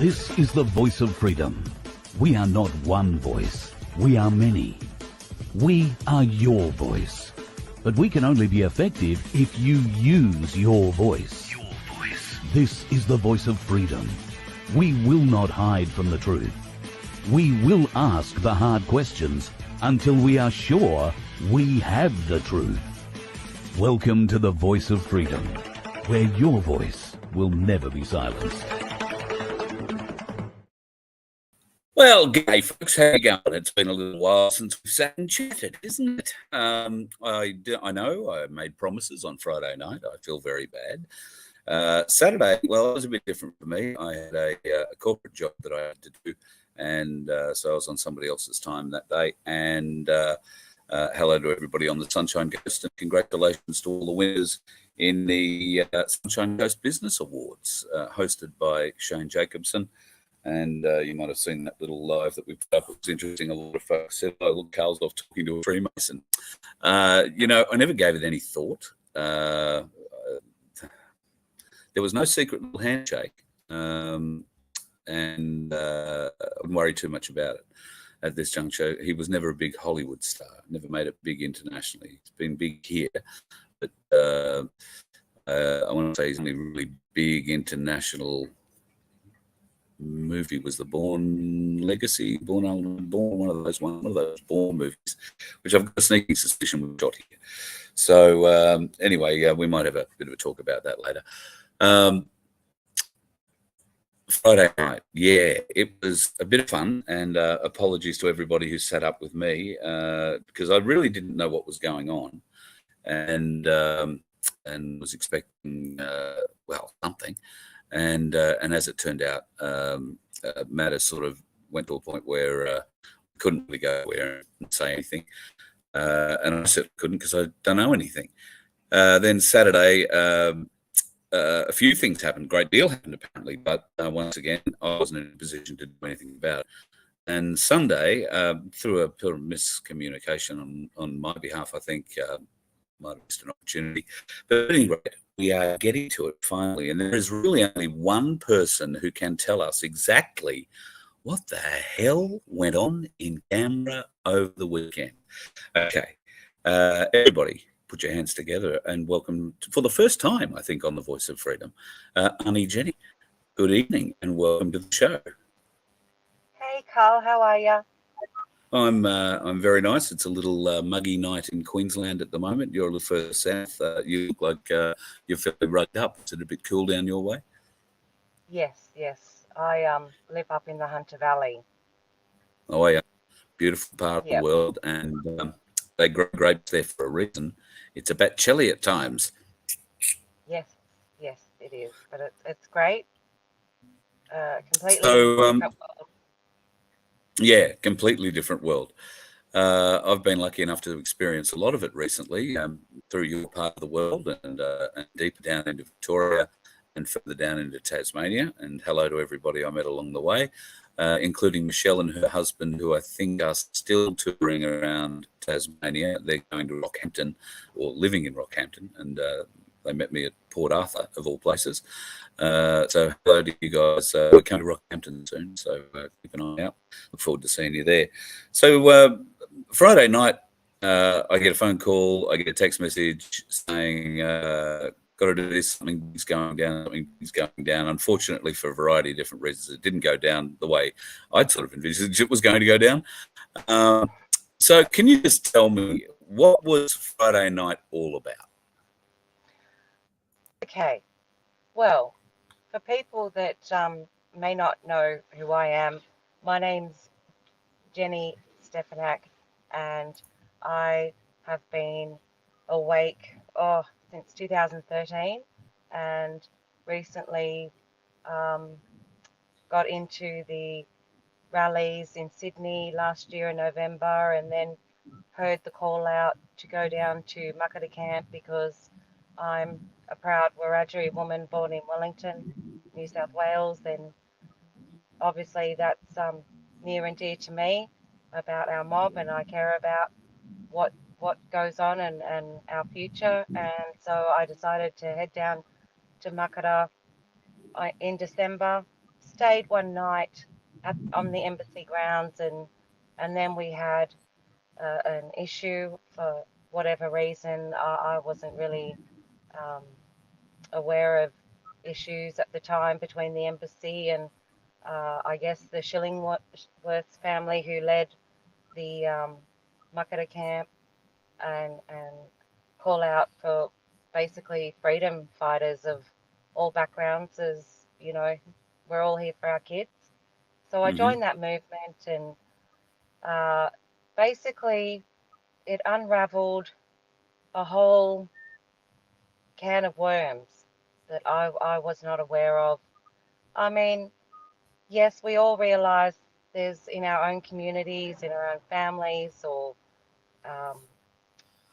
This is the voice of freedom. We are not one voice. We are many. We are your voice. But we can only be effective if you use your voice. Your voice. This is the voice of freedom. We will not hide from the truth. We will ask the hard questions until we are sure we have the truth. Welcome to the voice of freedom, where your voice will never be silenced. Well, g'day folks, how you going? It's been a little while since we've sat and chatted, isn't it? I know I made promises on Friday night. I feel very bad. Saturday, well, it was a bit different for me. I had a corporate job that I had to do, and so I was on somebody else's time that day. And hello to everybody on the Sunshine Coast, and congratulations to all the winners in the Sunshine Coast Business Awards, hosted by Shane Jacobson. And you might have seen that little live that we put up. It was interesting. A lot of folks said, "Oh, look, Carl's off talking to a Freemason." I never gave it any thought. There was no secret little handshake, and I wouldn't worry too much about it at this juncture. He was never a big Hollywood star, never made it big internationally. He's been big here, but I want to say he's only really big international movie was the Bourne Legacy, one of those Bourne movies, which I've got a sneaking suspicion we shot here. So anyway, we might have a bit of a talk about that later. Friday night, yeah, it was a bit of fun, and apologies to everybody who sat up with me because I really didn't know what was going on, and was expecting something. And as it turned out, matters sort of went to a point where couldn't really go anywhere and say anything. And I said couldn't because I don't know anything. Then Saturday, a few things happened. A great deal happened apparently, but once again, I wasn't in a position to do anything about it. And Sunday, through a bit of miscommunication on my behalf, I think might have missed an opportunity. But anyway, we are getting to it finally, and there is really only one person who can tell us exactly what the hell went on in Canberra over the weekend. Okay, everybody, put your hands together and welcome for the first time, I think, on the Voice of Freedom, Annie Jenny. Good evening and welcome to the show. Hey, Carl, how are you? I'm very nice. It's a little muggy night in Queensland at the moment. You're a little further south. You look like you're fairly rugged up. Is it a bit cool down your way? Yes. I live up in the Hunter Valley. Oh, yeah. Beautiful part of the world, and they grow grapes there for a reason. It's a bit chilly at times. Yes, it is, but it's great. Completely. So, yeah, completely different world. I've been lucky enough to experience a lot of it recently through your part of the world and deeper down into Victoria and further down into Tasmania. And hello to everybody I met along the way, including Michelle and her husband, who I think are still touring around Tasmania. They're going to Rockhampton or living in Rockhampton, and they met me at Port Arthur, of all places. So hello to you guys. We're coming to Rockhampton soon, so keep an eye out. Look forward to seeing you there. So Friday night, I get a phone call. I get a text message saying, got to do this, something's going down. Unfortunately, for a variety of different reasons, it didn't go down the way I'd sort of envisaged it was going to go down. So can you just tell me, what was Friday night all about? Okay, well, for people that may not know who I am, my name's Jenny Stefanak, and I have been awake since 2013, and recently got into the rallies in Sydney last year in November, and then heard the call out to go down to Muckaty Camp because I'm a proud Wiradjuri woman born in Wellington, New South Wales, and obviously that's near and dear to me about our mob, and I care about what goes on and our future. And so I decided to head down to Muckaty in December, stayed one night on the embassy grounds, and then we had an issue for whatever reason. I wasn't really aware of issues at the time between the embassy and I guess the Shillingworth family who led the Makata camp and call out for basically freedom fighters of all backgrounds, as you know, we're all here for our kids. So I Mm-hmm. joined that movement, and basically it unraveled a whole can of worms that I was not aware of. I mean, yes, we all realize there's in our own communities, in our own families, or um,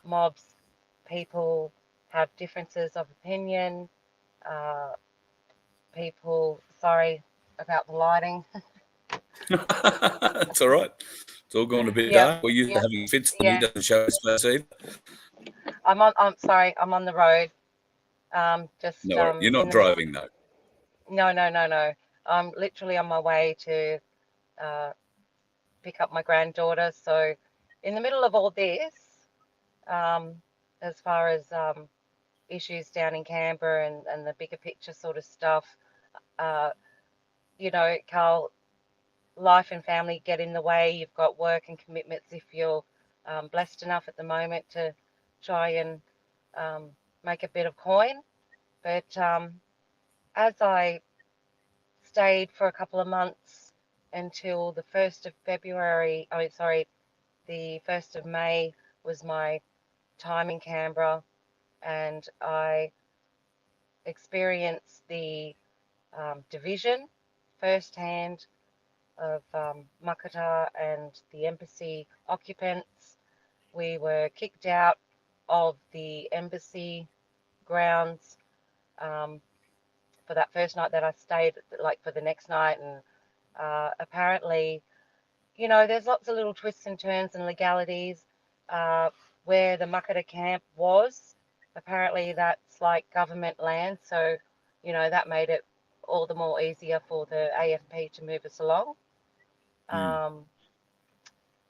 mobs, people have differences of opinion. Uh, People, sorry about the lighting. It's all right. It's all gone a bit Yep, dark. We're used to yep, having fits and he yeah. doesn't show his face either. I'm sorry, I'm on the road. Just No, you're in not the middle. driving though. No, no, no, no. I'm literally on my way to uh, pick up my granddaughter. So, in the middle of all this, um, as far as issues down in Canberra and the bigger picture sort of stuff, uh, you know, Carl, life and family get in the way. You've got work and commitments if you're blessed enough at the moment to try and um, make a bit of coin. But as I stayed for a couple of months until the 1st of February, I mean, sorry, the 1st of May was my time in Canberra, and I experienced the division firsthand of Makata and the embassy occupants. We were kicked out of the embassy grounds um, for that first night that I stayed, like for the next night. And apparently, you know, there's lots of little twists and turns and legalities uh, where the Makata camp was. Apparently, that's like government land. So, you know, that made it all the more easier for the AFP to move us along. Mm. Um,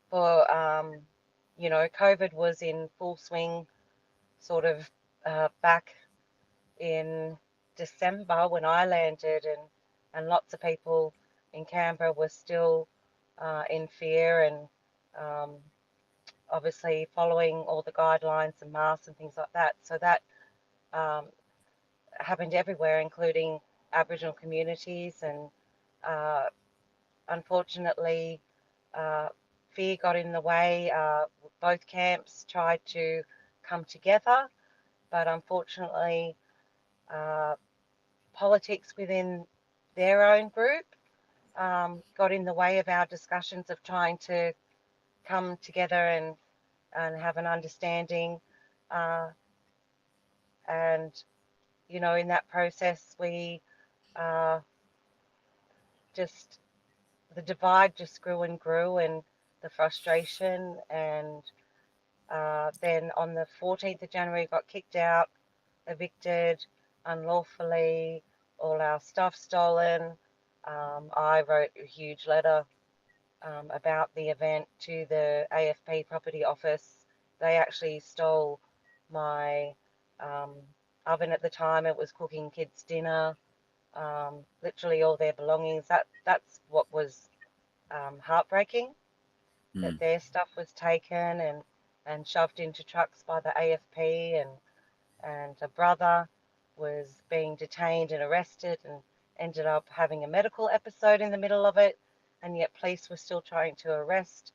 for you know, COVID was in full swing, sort of back in December when I landed, and lots of people in Canberra were still in fear and um, obviously following all the guidelines and masks and things like that. So that um, happened everywhere, including Aboriginal communities, and uh, unfortunately, uh, fear got in the way. Both camps tried to come together, but unfortunately, uh, politics within their own group got in the way of our discussions of trying to come together and have an understanding. Uh, and, you know, in that process, we uh, just, the divide just grew and grew, and the frustration. And then on the 14th of January, got kicked out, evicted unlawfully, all our stuff stolen. I wrote a huge letter about the event to the AFP property office. They actually stole my um, oven at the time. It was cooking kids' dinner, literally all their belongings. That's what was heartbreaking, that Mm. their stuff was taken and shoved into trucks by the AFP, and a brother was being detained and arrested and ended up having a medical episode in the middle of it, and yet police were still trying to arrest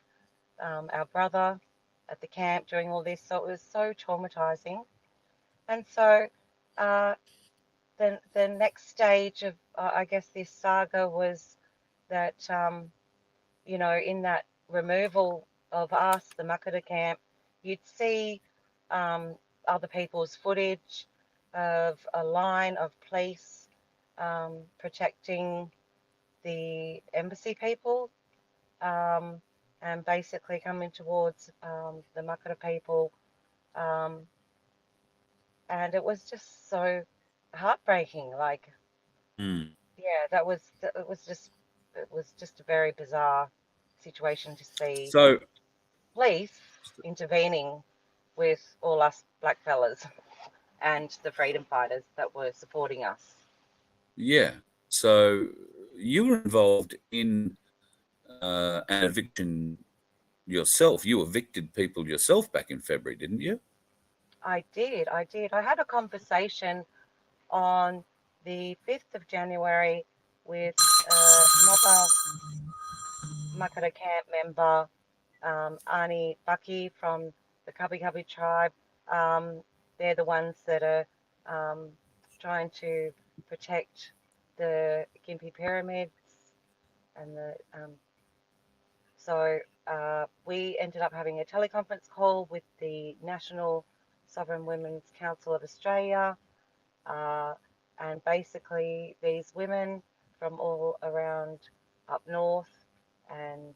our brother at the camp during all this. So it was so traumatizing. And so uh, the next stage of, I guess, this saga was that, you know, in that removal of us, the Makata camp, you'd see other people's footage of a line of police protecting the embassy people, um, and basically coming towards the Makata people. Um, and it was just so heartbreaking. Like, Mm. yeah, it was just a very bizarre situation to see So, police intervening with all us black fellas and the freedom fighters that were supporting us. yeah. So you were involved in an eviction yourself. You evicted people yourself back in February, didn't you? I did. I had a conversation on the 5th of January with another Makara camp member, Arnie Bucky from the Cubby Cubby tribe. Um, they're the ones that are um, trying to protect the Gympie pyramids and the so we ended up having a teleconference call with the National Sovereign Women's Council of Australia, uh, and basically these women from all around up north and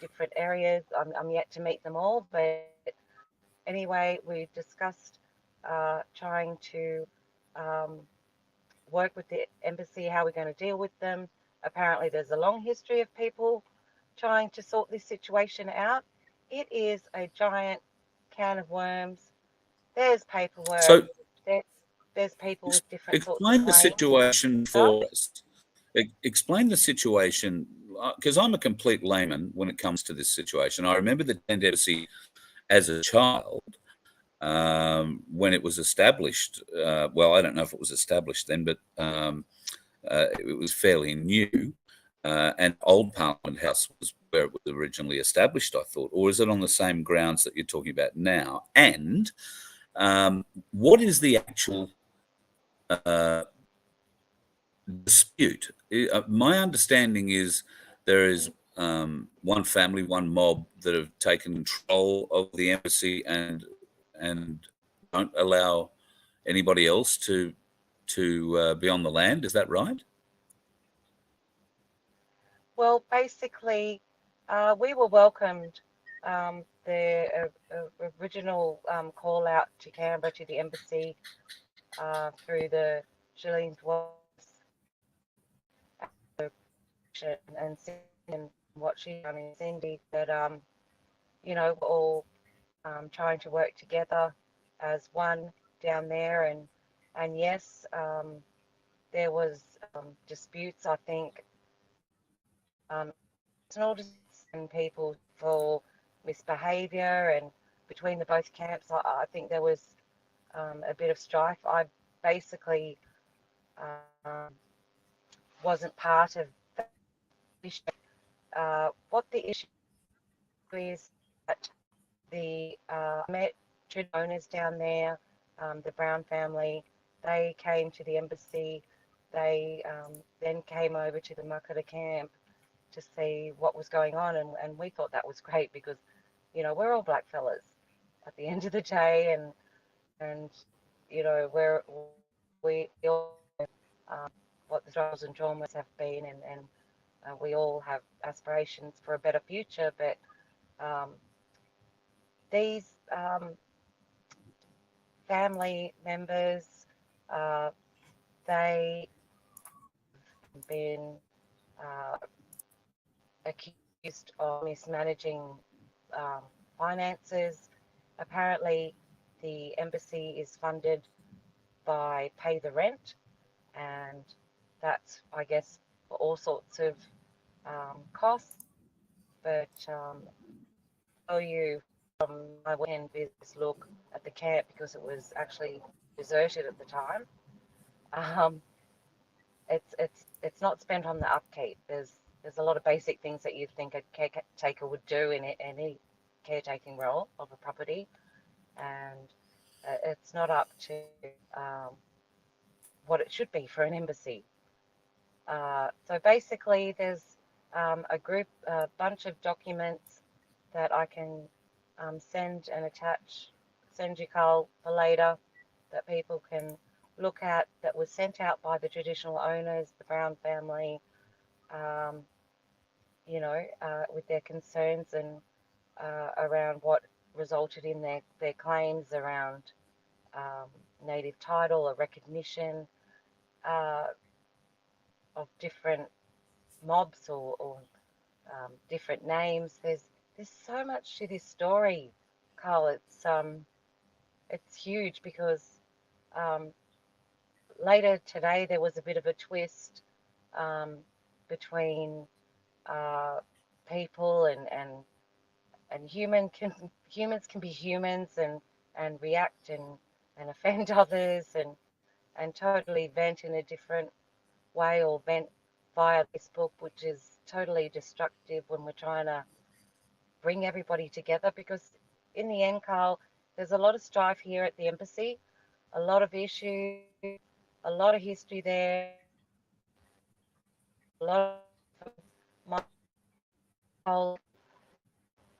different areas. I'm yet to meet them all, but anyway, we discussed trying to um, work with the embassy, how we're going to deal with them. Apparently, there's a long history of people trying to sort this situation out. It is a giant can of worms. There's paperwork. So There, there's people with different sorts of explain the claims. situation Stuff. for us. Explain the situation, because I'm a complete layman when it comes to this situation. I remember the Tent Embassy as a child when it was established. Well, I don't know if it was established then, but it was fairly new. And Old Parliament House was where it was originally established, I thought. Or is it on the same grounds that you're talking about now? And what is the actual dispute? My understanding is there is one family, one mob that have taken control of the embassy and don't allow anybody else to be on the land. Is that right? Well, basically, we were welcomed. The original call out to Canberra to the embassy through the Shalene's voice and what she's done in Cindy that we're all trying to work together as one down there, and yes, there was disputes, I think, personal disputes and people for misbehaviour, and between the both camps, I think there was a bit of strife. I basically um, wasn't part of that issue. What the issue is that the met Trudeau owners down there, the Brown family, they came to the embassy. They then came over to the Makara camp to see what was going on, and we thought that was great because, we're all black fellas at the end of the day, and we all what the struggles and traumas have been, and we all have aspirations for a better future, but um, these family members, uh, they have been uh, accused of mismanaging um, finances. Apparently, the embassy is funded by pay the rent, and that's, I guess, for all sorts of costs. But tell you from my weekend business look at the camp, because it was actually deserted at the time. Um, it's not spent on the upkeep. There's a lot of basic things that you'd think a caretaker would do in any caretaking role of a property, and it's not up to um, what it should be for an embassy. So basically, there's a bunch of documents that I can send and send you, Carl, for later, that people can look at, that was sent out by the traditional owners, the Brown family, um, with their concerns and around what resulted in their claims around native title or recognition. Uh, different mobs or different names. There's so much to this story, Carl. It's huge because um, later today there was a bit of a twist um, between uh, people and humans can be humans and react and offend others and totally vent in a different way or vent via Facebook, which is totally destructive when we're trying to bring everybody together. Because in the end, Carl, there's a lot of strife here at the embassy, a lot of issues, a lot of history there, a lot of my whole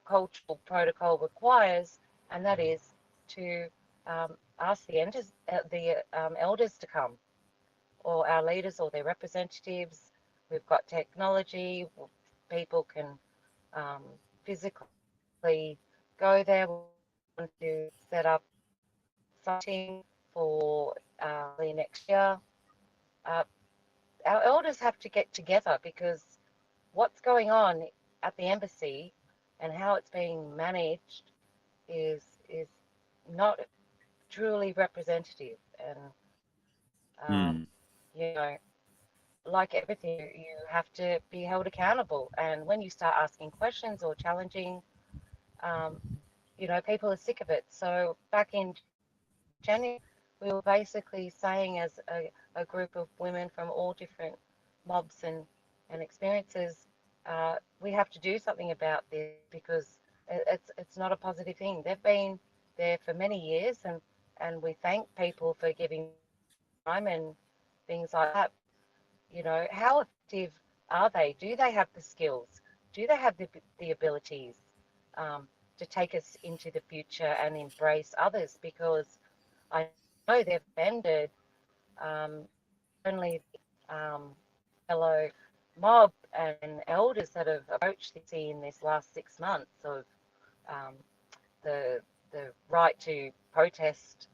cultural protocol requires, and that is to ask the elders to come, or our leaders or their representatives. We've got technology, people can um, physically go there. We want to set up something for early next year. Uh, our elders have to get together because what's going on at the embassy and how it's being managed is not truly representative. And Mm. you know, like everything, you have to be held accountable. And when you start asking questions or challenging, um, people are sick of it. So back in January, we were basically saying as a group of women from all different mobs and experiences, we have to do something about this because it's not a positive thing. They've been there for many years, and we thank people for giving time and things like that. How effective are they? Do they have the skills? Do they have the abilities to take us into the future and embrace others? Because I know they've offended only um, fellow mob and elders that have approached the sea in this last 6 months of um, the right to protest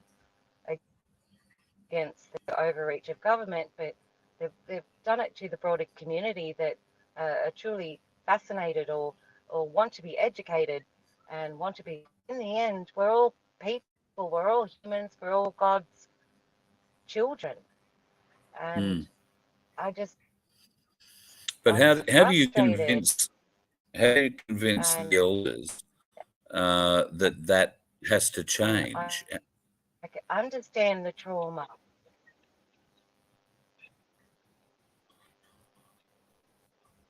against the overreach of government, but they've done it to the broader community that are truly fascinated or want to be educated and want to be. In the end, we're all people, we're all humans, we're all God's children, and Mm. I just But I'm how do you frustrated, convince the and elders that has to and I, change? I can understand the trauma.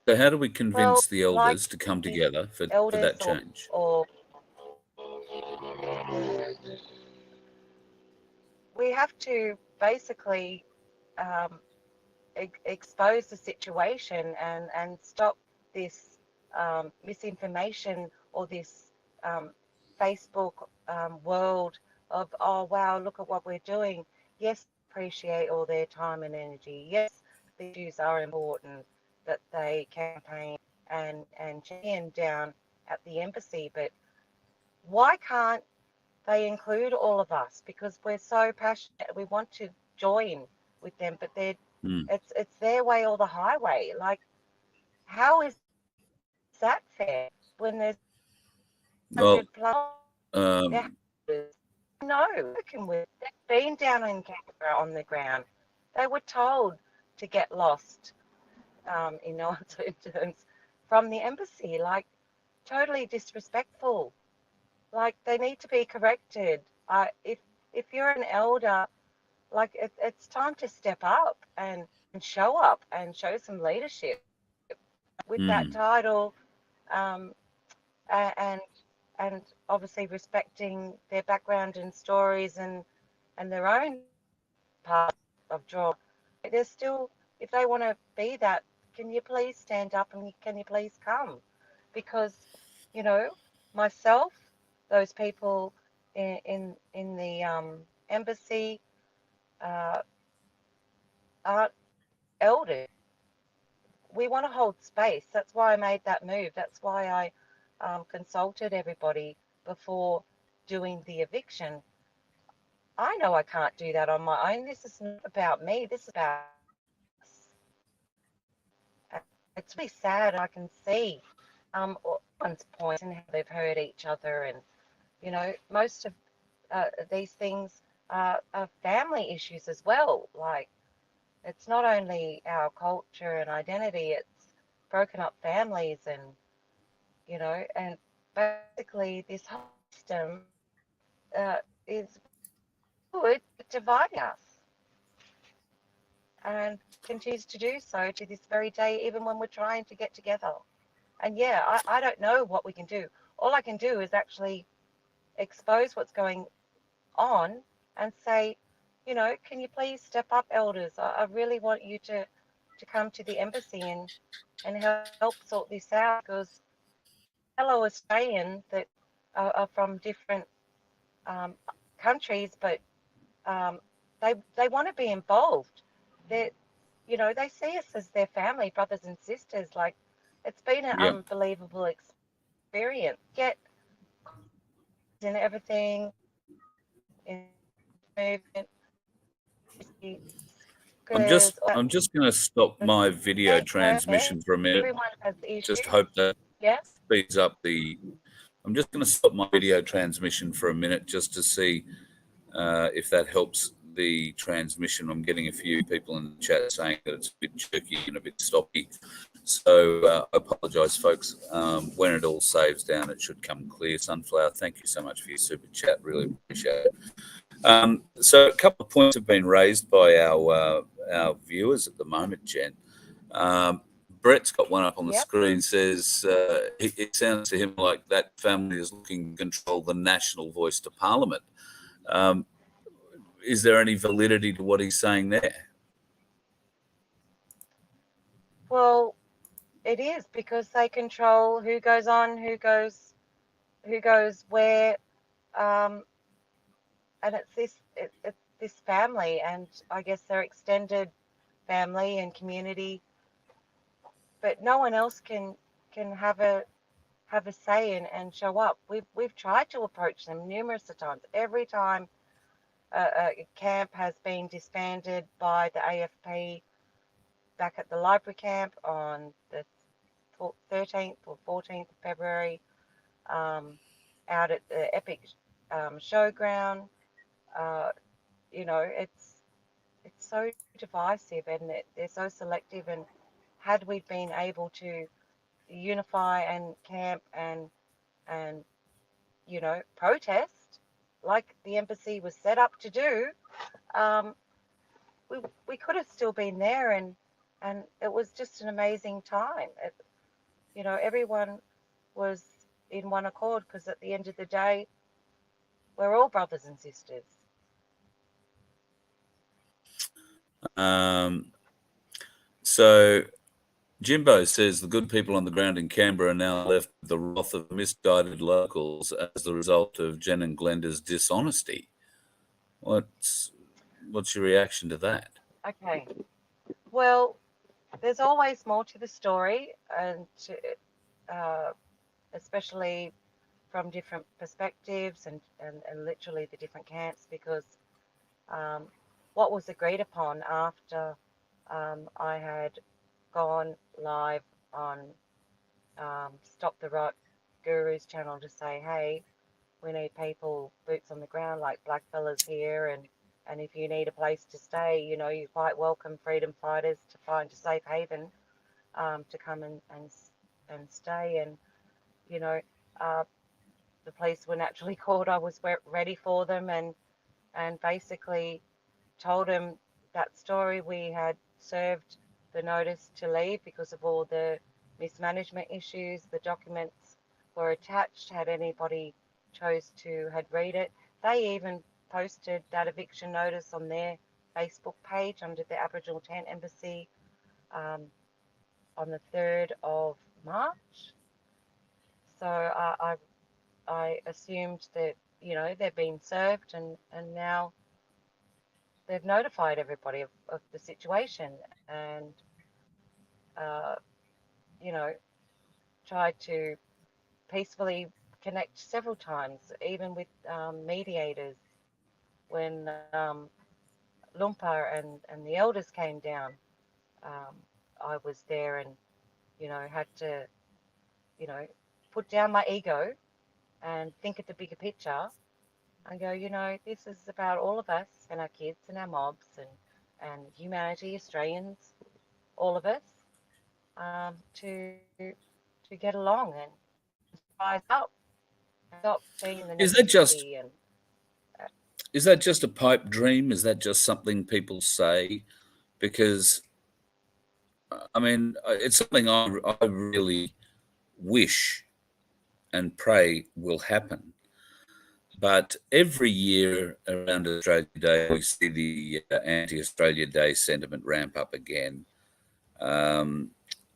So how do we Well, convince the like elders to come the together for elders that change? or we have to basically um, expose the situation and stop this misinformation or this um, Facebook world of, oh wow, look at what we're doing. Yes, appreciate all their time and energy. Yes, the issues are important that they campaign and champion down at the embassy, but why can't they include all of us? Because we're so passionate, we want to join with them, but Mm. it's their way or the highway. Like, how is that fair when there's Well, 100 plus their um, houses? No, working with, they've been down in Canberra on the ground. They were told to get lost, in no uncertain terms, from the embassy. Like, totally disrespectful. Like, they need to be corrected. If you're an elder, like it's time to step up and show some leadership with that mm, title, um, and obviously respecting their background and stories and their own part of job. There's still, if they want to be that, can you please stand up and can you please come? Because you know myself, those people in the embassy uh, are elders. We want to hold space. That's why I made that move. That's why I consulted everybody before doing the eviction. I know I can't do that on my own. This is not about me. This is about us. it's really sad. I can see one's points and how they've hurt each other, and most of these things are family issues as well. Like, it's not only our culture and identity; it's broken up families, and and basically this whole system is good at dividing us, and continues to do so to this very day, even when we're trying to get together. And yeah, I don't know what we can do. All I can do is actually expose what's going on and say, can you please step up, elders? I really want you to come to the embassy and help sort this out, because fellow Australians that are from different um, countries, but um, they want to be involved. They they see us as their family, brothers and sisters. Like, it's been an Yeah. unbelievable experience. Get in everything in movement because I'm just going to stop my video transmission for a minute. everyone has issues. Just hope that Yeah. speeds up the. I'm just going to stop my video transmission for a minute just to see if that helps the transmission. I'm getting a few people in the chat saying that it's a bit jerky and a bit stoppy. So I apologise, folks. When it all saves down, it should come clear. Sunflower, thank you so much for your super chat. Really appreciate it. So a couple of points have been raised by our viewers at the moment, Jen. Brett's got one up on the Yep. screen. Says it sounds to him like that family is looking to control the national voice to Parliament. Is there any validity to what he's saying there? Well, it is, because they control who goes on, who goes where, and it's this family, and I guess their extended family and community, but no one else can have a say and show up. We've tried to approach them numerous times. Every time a camp has been disbanded by the AFP, back at the library camp on the 13th or 14th of February, out at the Epic showground. It's so divisive, and they're so selective. And had we been able to unify and camp and protest like the embassy was set up to do, we could have still been there, and it was just an amazing time. Everyone was in one accord, because at the end of the day, we're all brothers and sisters. So Jimbo says the good people on the ground in Canberra are now left with the wrath of misguided locals as the result of Jen and Glenda's dishonesty. What's your reaction to that? Okay. Well, there's always more to the story, and especially from different perspectives and literally the different camps, because what was agreed upon after I had gone live on Stop the Rot Guru's channel to say, hey, we need people, boots on the ground, like black fellas here, and if you need a place to stay, you're quite welcome, freedom fighters, to find a safe haven to come and stay. And the police were naturally called. I was ready for them, and basically told them that story. We had served the notice to leave because of all the mismanagement issues. The documents were attached, had anybody chose to had read it. They even posted that eviction notice on their Facebook page under the Aboriginal Tent Embassy on the 3rd of March. So I assumed that they've been served, and now they've notified everybody of the situation, and tried to peacefully connect several times, even with mediators. When Lumpa and the elders came down, I was there, and had to, put down my ego and think of the bigger picture and go, this is about all of us and our kids and our mobs and humanity, Australians, all of us, to get along and rise up and stop being the Is that just negativity and is that just a pipe dream? Is that just something people say? Because I mean, it's something I really wish and pray will happen. But every year around Australia Day, we see the anti-Australia Day sentiment ramp up again.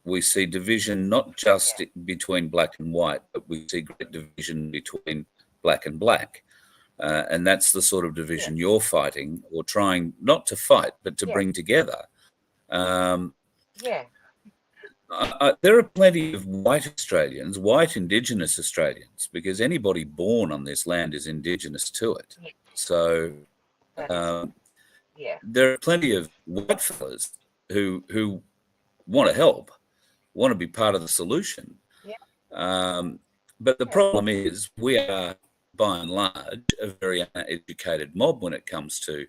We see division not just between black and white, but we see great division between black and black. And that's the sort of division you're fighting, or trying not to fight, but to bring together. Um, yeah, there are plenty of white Australians, white Indigenous Australians, because anybody born on this land is Indigenous to it. yeah, So that's, yeah, there are plenty of white fellas who want to help, want to be part of the solution. yeah, But the yeah, problem is we are, by and large, a very uneducated mob when it comes to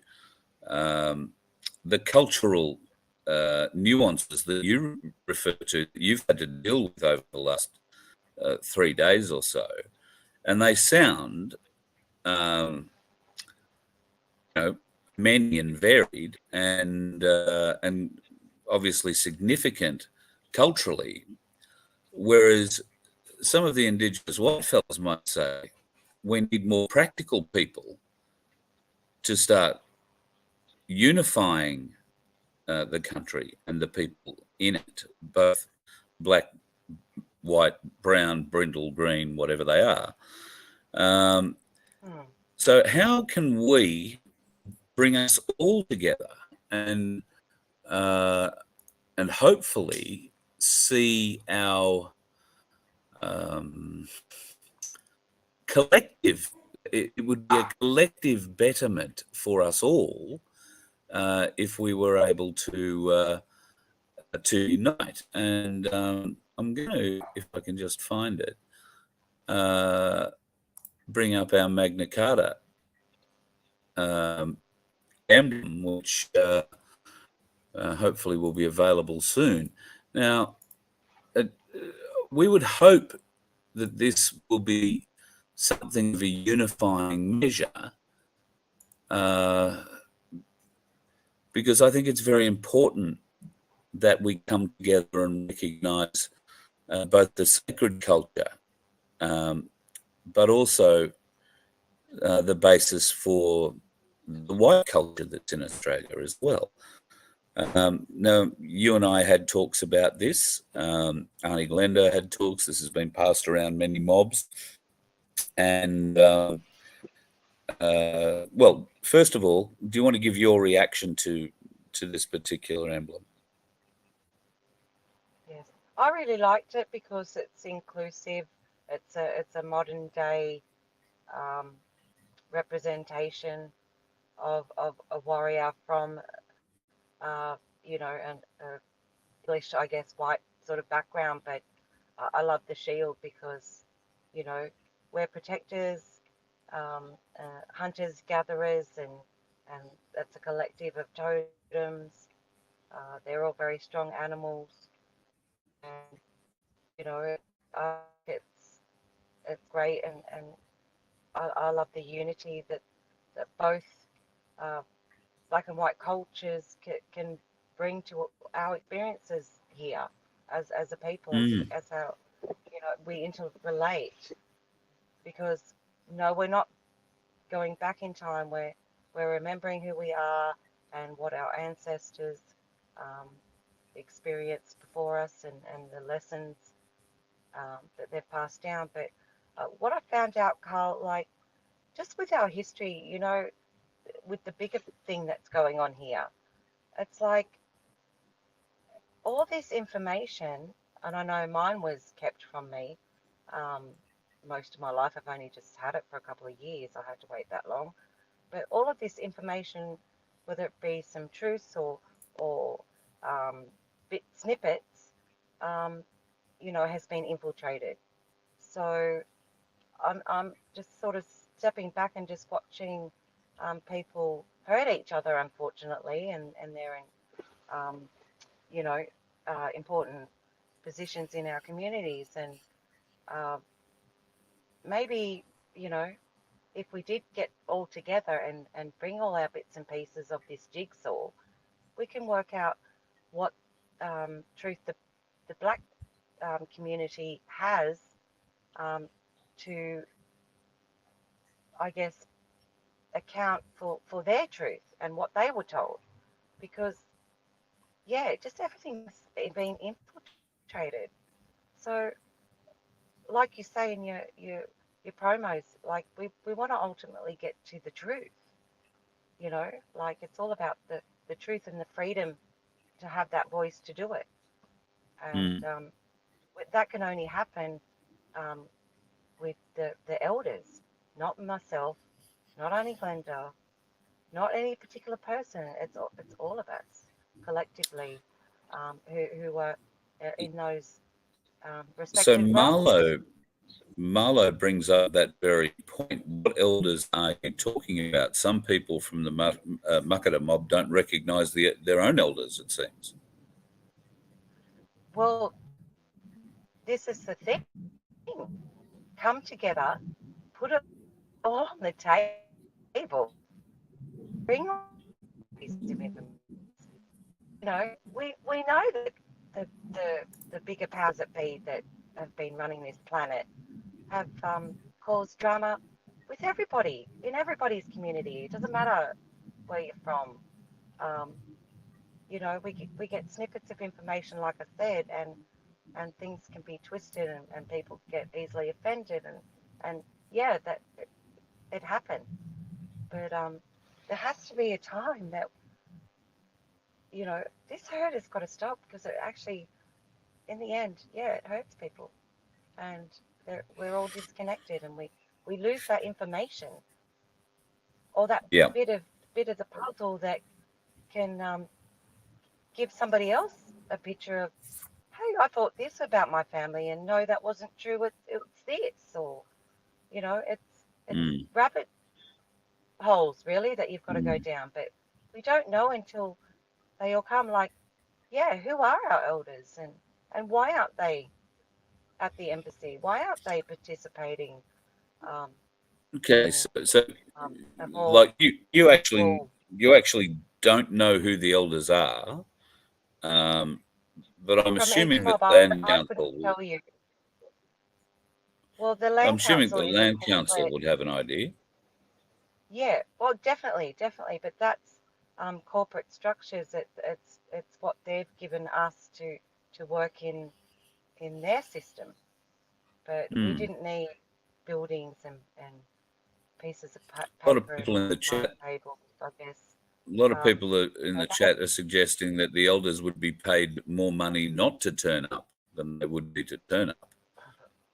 the cultural nuances that you refer to, that you've had to deal with over the last 3 days or so. And they sound, many and varied, and obviously significant culturally, whereas some of the Indigenous white fellas might say we need more practical people to start unifying the country and the people in it, both black, white, brown, brindle, green, whatever they are. So how can we bring us all together and hopefully see our collective, it would be a collective betterment for us all if we were able to unite. And I'm going to, if I can just find it, bring up our Magna Carta emblem, which hopefully will be available soon. Now, we would hope that this will be something of a unifying measure, because I think it's very important that we come together and recognise both the sacred culture, but also the basis for the white culture that's in Australia as well. Now, you and I had talks about this. Arnie Glenda had talks. This has been passed around many mobs. And, well, first of all, do you want to give your reaction to this particular emblem? yes. I really liked it because it's inclusive. It's a modern day representation of a warrior from an English, I guess, white sort of background, but I love the shield because, we're protectors, hunters, gatherers, and that's a collective of totems. They're all very strong animals, and I think it's great, and I love the unity that both uh, black and white cultures can bring to our experiences here as a people, as how we interrelate, because no, we're not going back in time. We're remembering who we are and what our ancestors experienced before us, and the lessons that they've passed down. But what I found out, Carl, like just with our history, with the bigger thing that's going on here, it's like all this information, and I know mine was kept from me most of my life. I've only just had it for a couple of years. I had to wait that long. But all of this information, whether it be some truths or bit snippets, has been infiltrated. So I'm just sort of stepping back and just watching people hurt each other, unfortunately, and they're in important positions in our communities. And maybe, if we did get all together and bring all our bits and pieces of this jigsaw, we can work out what truth the black community has to, I guess, account for their truth and what they were told. Because, yeah, just everything's been infiltrated. So, like you say in your promos, like we want to ultimately get to the truth. Like it's all about the truth and the freedom to have that voice to do it. And that can only happen with the elders, not myself, not only Glenda, not any particular person. It's all of us collectively who are in those So respective roles. Marlo brings up that very point. What elders are you talking about? Some people from the Muckadah mob don't recognise their own elders, it seems. Well, this is the thing. Come together, put it all on the table, bring all these information. We know that the bigger powers that be that have been running this planet have caused drama with everybody in everybody's community. It doesn't matter where you're from. Um, we get snippets of information, like I said, and things can be twisted and people get easily offended and yeah, that it happened. But there has to be a time that this hurt has got to stop, because it actually, in the end, yeah, it hurts people, and we're all disconnected, and we lose that information or that Yeah. bit of the puzzle that can give somebody else a picture of, hey, I thought this about my family, and no, that wasn't true. It's this, or it's rabbit holes really that you've got to go down. But we don't know until they all come. Like, yeah, who are our elders, and why aren't they at the embassy? Why aren't they participating? Okay, In, so more like you equal. actually don't know who the elders are, but I'm From each assuming that mob, land I couldn't council. tell you. Well, the I'm land assuming council the is a land council corporate. would have an idea. Yeah, well, definitely, but that's corporate structures. It's what they've given us to work in their system. But we didn't need buildings and pieces of A lot of paper and people in the chat. timetables, I guess. A lot of people in the That, chat are suggesting that the elders would be paid more money not to turn up than they would be to turn up.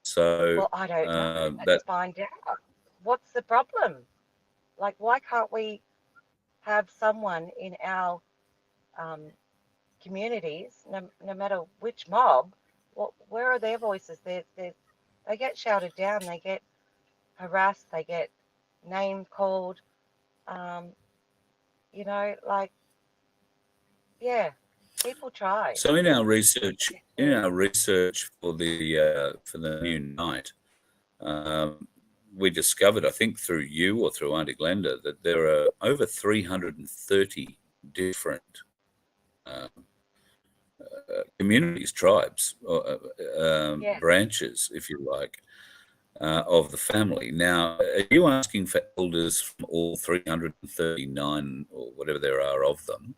So well, I don't know. that Let's find out. What's the problem? Like, why can't we have someone in our communities, no matter which mob, where are their voices? They get shouted down, they get harassed, they get name called. Like, yeah, people try. So in our research for the new night, we discovered, I think through you or through Auntie Glenda, that there are over 330 different communities, tribes, Yeah. branches, if you like, of the family. Now, are you asking for elders from all 339 or whatever there are of them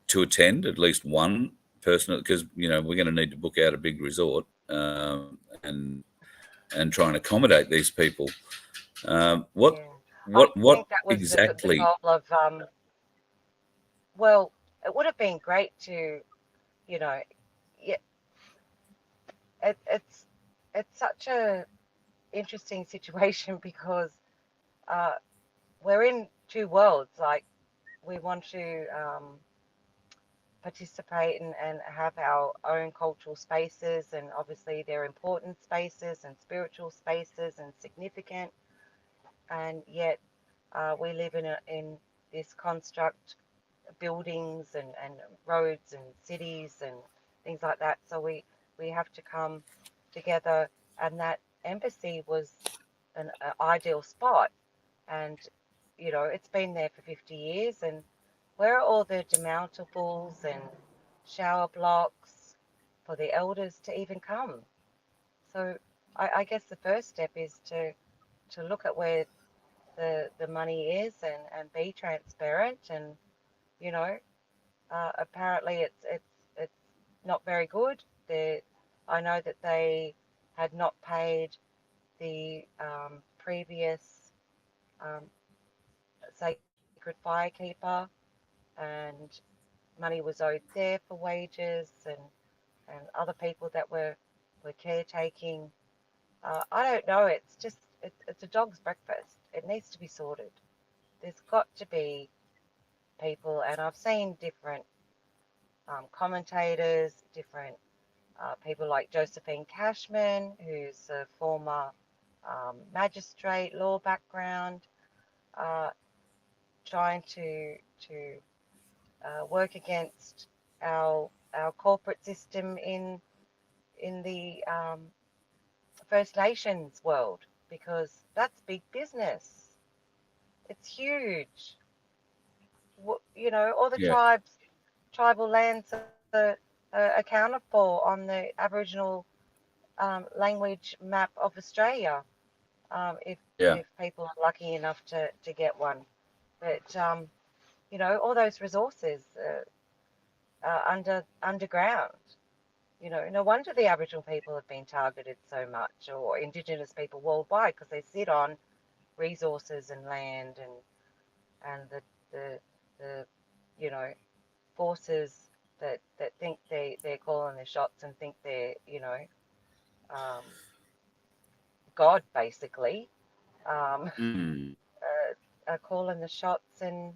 to attend, at least one person? Because we're going to need to book out a big resort and try and accommodate these people. What Yeah. I think that was the exactly? goal of well, it would have been great to, yeah, it's such a interesting situation because we're in two worlds. Like, we want to participate and have our own cultural spaces, and obviously they're important spaces and spiritual spaces and significant, and yet we live in this construct, buildings and roads and cities and things like that. So we have to come together, and that embassy was an ideal spot. And you know, it's been there for 50 years, and where are all the demountables and shower blocks for the elders to even come? So I guess the first step is to look at where the money is, and be transparent. And you know, apparently it's not very good. I know that they had not paid the previous um, sacred firekeeper, and money was owed there for wages and other people that were caretaking. I don't know. It's just it's a dog's breakfast. It needs to be sorted. There's got to be people, and I've seen different commentators, different people like Josephine Cashman, who's a former magistrate, law background, trying to work against our corporate system in the First Nations world, because that's big business. It's huge. You know, all the Yeah. tribal lands are accounted for on the Aboriginal language map of Australia, if people are lucky enough to get one. But you know, all those resources underground. You know, no wonder the Aboriginal people have been targeted so much, or Indigenous people worldwide, because they sit on resources and land, and the you know, forces that think they're calling the shots and think they're, you know, God basically, are calling the shots, and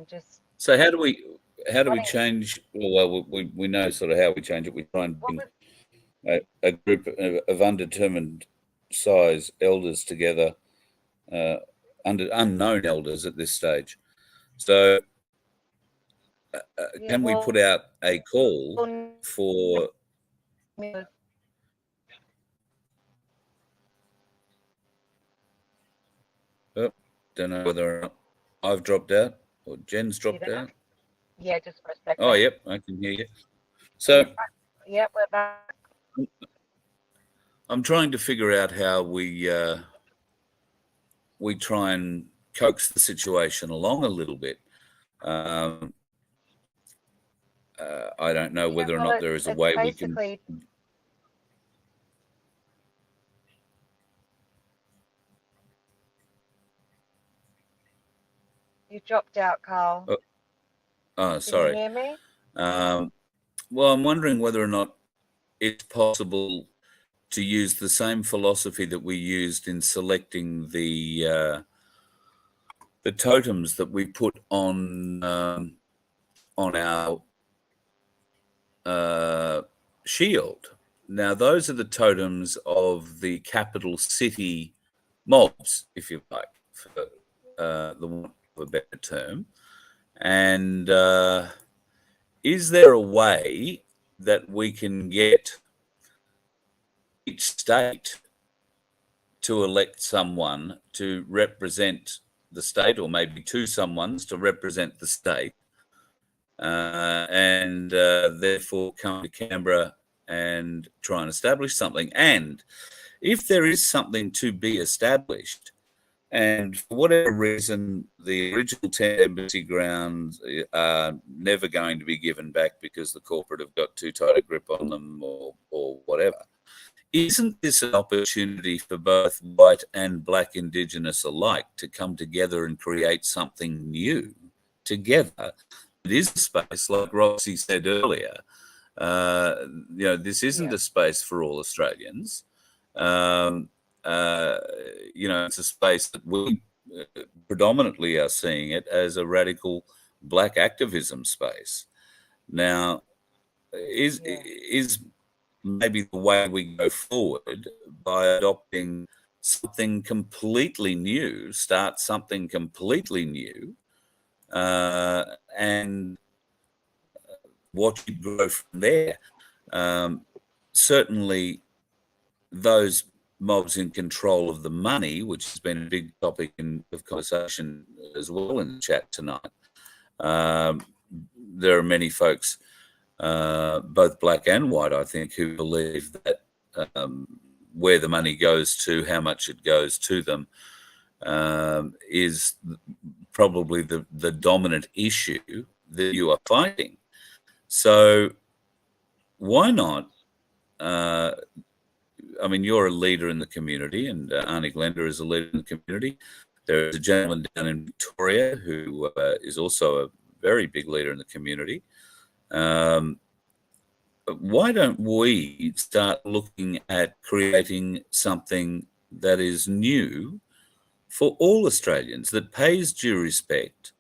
just. So how do we change? Well, we know sort of how we change it. We try and bring a group of undetermined size elders together, unknown elders at this stage. So can we put out a call for? Oh, don't know whether or not I've dropped out or Jen's dropped out. Yeah, just for a second. Oh, yep, I can hear you. So, yep, we're back. I'm trying to figure out how we try and coax the situation along a little bit. I don't know whether or not there is a way we can. You dropped out, Carl. Oh, sorry. Can you hear me? Well, I'm wondering whether or not it's possible to use the same philosophy that we used in selecting the totems that we put on our shield. Now, those are the totems of the capital city mobs, if you like, for the want of a better term. And is there a way that we can get each state to elect someone to represent the state, or maybe two someones to represent the state, and therefore come to Canberra and try and establish something? And if there is something to be established, and for whatever reason the original 10 embassy grounds are never going to be given back because the corporate have got too tight a grip on them, or whatever, isn't this an opportunity for both white and black Indigenous alike to come together and create something new together? It is a space, like Roxy said earlier, you know, this isn't a space for all Australians. You know, it's a space that we predominantly are seeing it as a radical black activism space. Now, is maybe the way we go forward by adopting something completely new, start something completely new, and watch it grow from there. Certainly, those mobs in control of the money, which has been a big topic of conversation as well in the chat tonight. There are many folks, both black and white, I think, who believe that where the money goes to, how much it goes to them, is probably the dominant issue that you are fighting. So why not? I mean, you're a leader in the community, and Arnie Glenda is a leader in the community. There is a gentleman down in Victoria who is also a very big leader in the community. Why don't we start looking at creating something that is new for all Australians, that pays due respect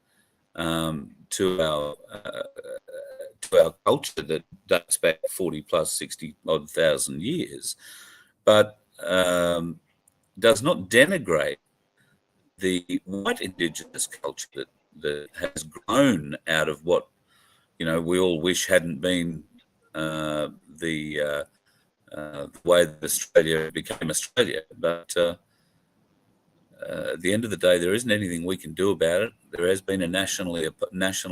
to our culture that dates back 40 plus 60 odd thousand years, but does not denigrate the white Indigenous culture that has grown out of what, you know, we all wish hadn't been the way that Australia became Australia. But at the end of the day, there isn't anything we can do about it. There has been a national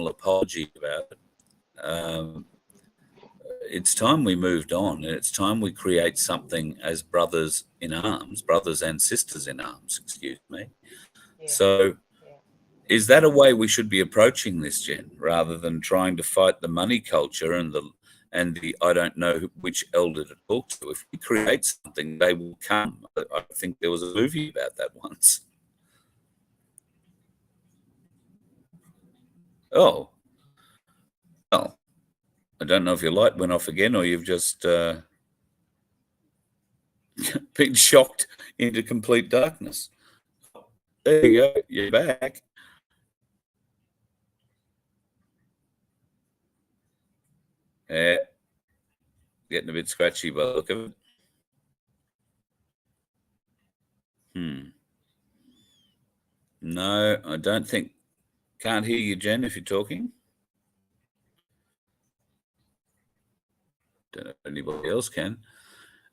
apology about it. It's time we moved on, and it's time we create something as brothers in arms, brothers and sisters in arms, excuse me. Yeah. So is that a way we should be approaching this, Jen, rather than trying to fight the money culture and the I don't know which elder to talk to? If we create something, they will come. I think there was a movie about that once. Oh, well, I don't know if your light went off again or you've just been shocked into complete darkness. There you go. You're back. Yeah. Getting a bit scratchy by the look of it. No, I don't think. Can't hear you, Jen, if you're talking. Don't know if anybody else can.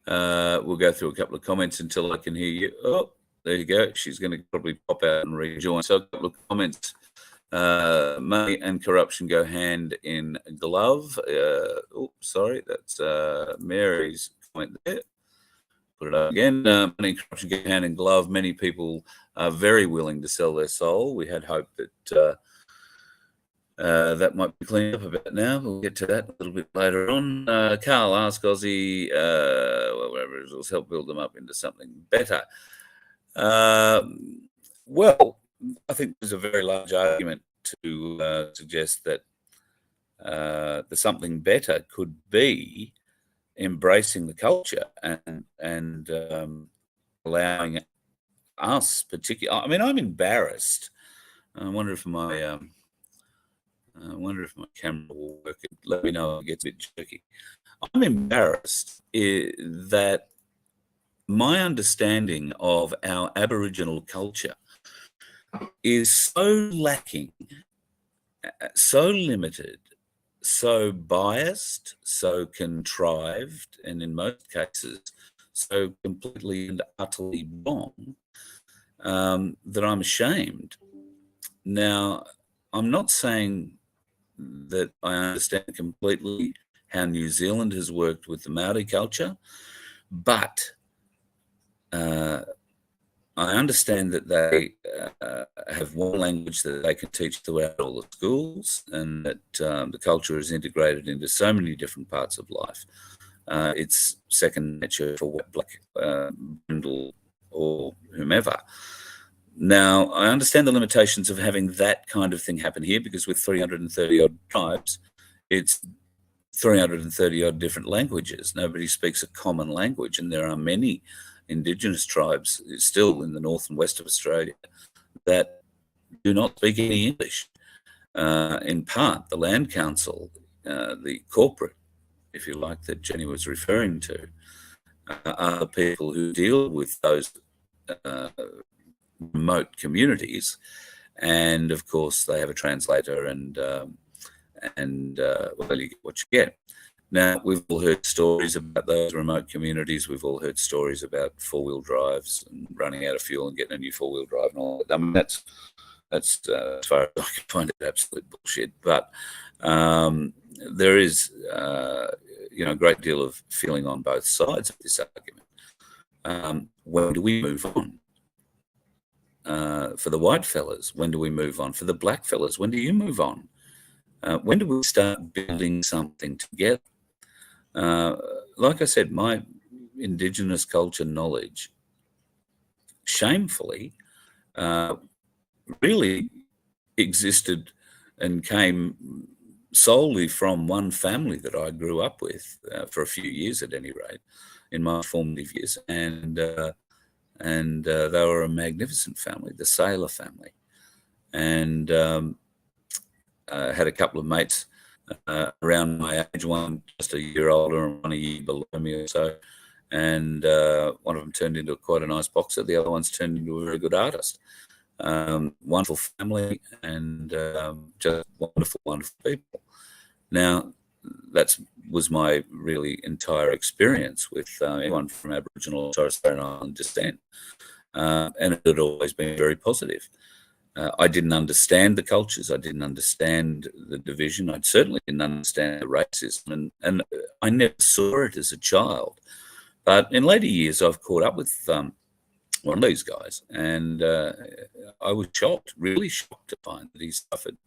We'll go through a couple of comments until I can hear you. Oh, there you go. She's going to probably pop out and rejoin. So a couple of comments. Money and corruption go hand in glove. Oh, sorry, that's Mary's comment there. Put it up again. Money and corruption go hand in glove. Many people are very willing to sell their soul. We had hope that that might be cleaned up a bit now. We'll get to that a little bit later on. Carl, ask Aussie, whatever it is, help build them up into something better. Well, I think there's a very large argument to suggest that the something better could be embracing the culture and allowing us, particularly. I mean, I'm embarrassed. I wonder if my camera will work. Let me know if it gets a bit jerky. I'm embarrassed that my understanding of our Aboriginal culture is so lacking, so limited, so biased, so contrived, and in most cases, so completely and utterly wrong, that I'm ashamed. Now, I'm not saying that I understand completely how New Zealand has worked with the Maori culture, but I understand that they have one language that they can teach throughout all the schools, and that the culture is integrated into so many different parts of life. It's second nature for white, black, brindle, or whomever. Now, I understand the limitations of having that kind of thing happen here, because with 330 odd tribes, it's 330 odd different languages. Nobody speaks a common language, and there are many Indigenous tribes still in the north and west of Australia that do not speak any English. In part, the Land Council the corporate, if you like, that Jenny was referring to, are the people who deal with those remote communities, and of course they have a translator, and well, you get what you get. Now, we've all heard stories about those remote communities. We've all heard stories about four-wheel drives and running out of fuel and getting a new four-wheel drive and all that. I mean, that's as far as I can find it, absolute bullshit. But there is, a great deal of feeling on both sides of this argument. When do we move on? For the white fellas, when do we move on? For the black fellas, when do you move on? When do we start building something together? Like I said, my Indigenous culture knowledge, shamefully, really existed and came solely from one family that I grew up with for a few years, at any rate, in my formative years, and they were a magnificent family, the Sailor family, and had a couple of mates around my age, one just a year older and one a year below me or so, and one of them turned into quite a nice boxer. The other one's turned into a very good artist. Wonderful family, and just wonderful, wonderful people. Now, that was my really entire experience with anyone from Aboriginal or Torres Strait Island descent, and it had always been very positive. I didn't understand the cultures. I didn't understand the division. I certainly didn't understand the racism, and I never saw it as a child. But in later years, I've caught up with one of these guys, and I was shocked, really shocked to find that he suffered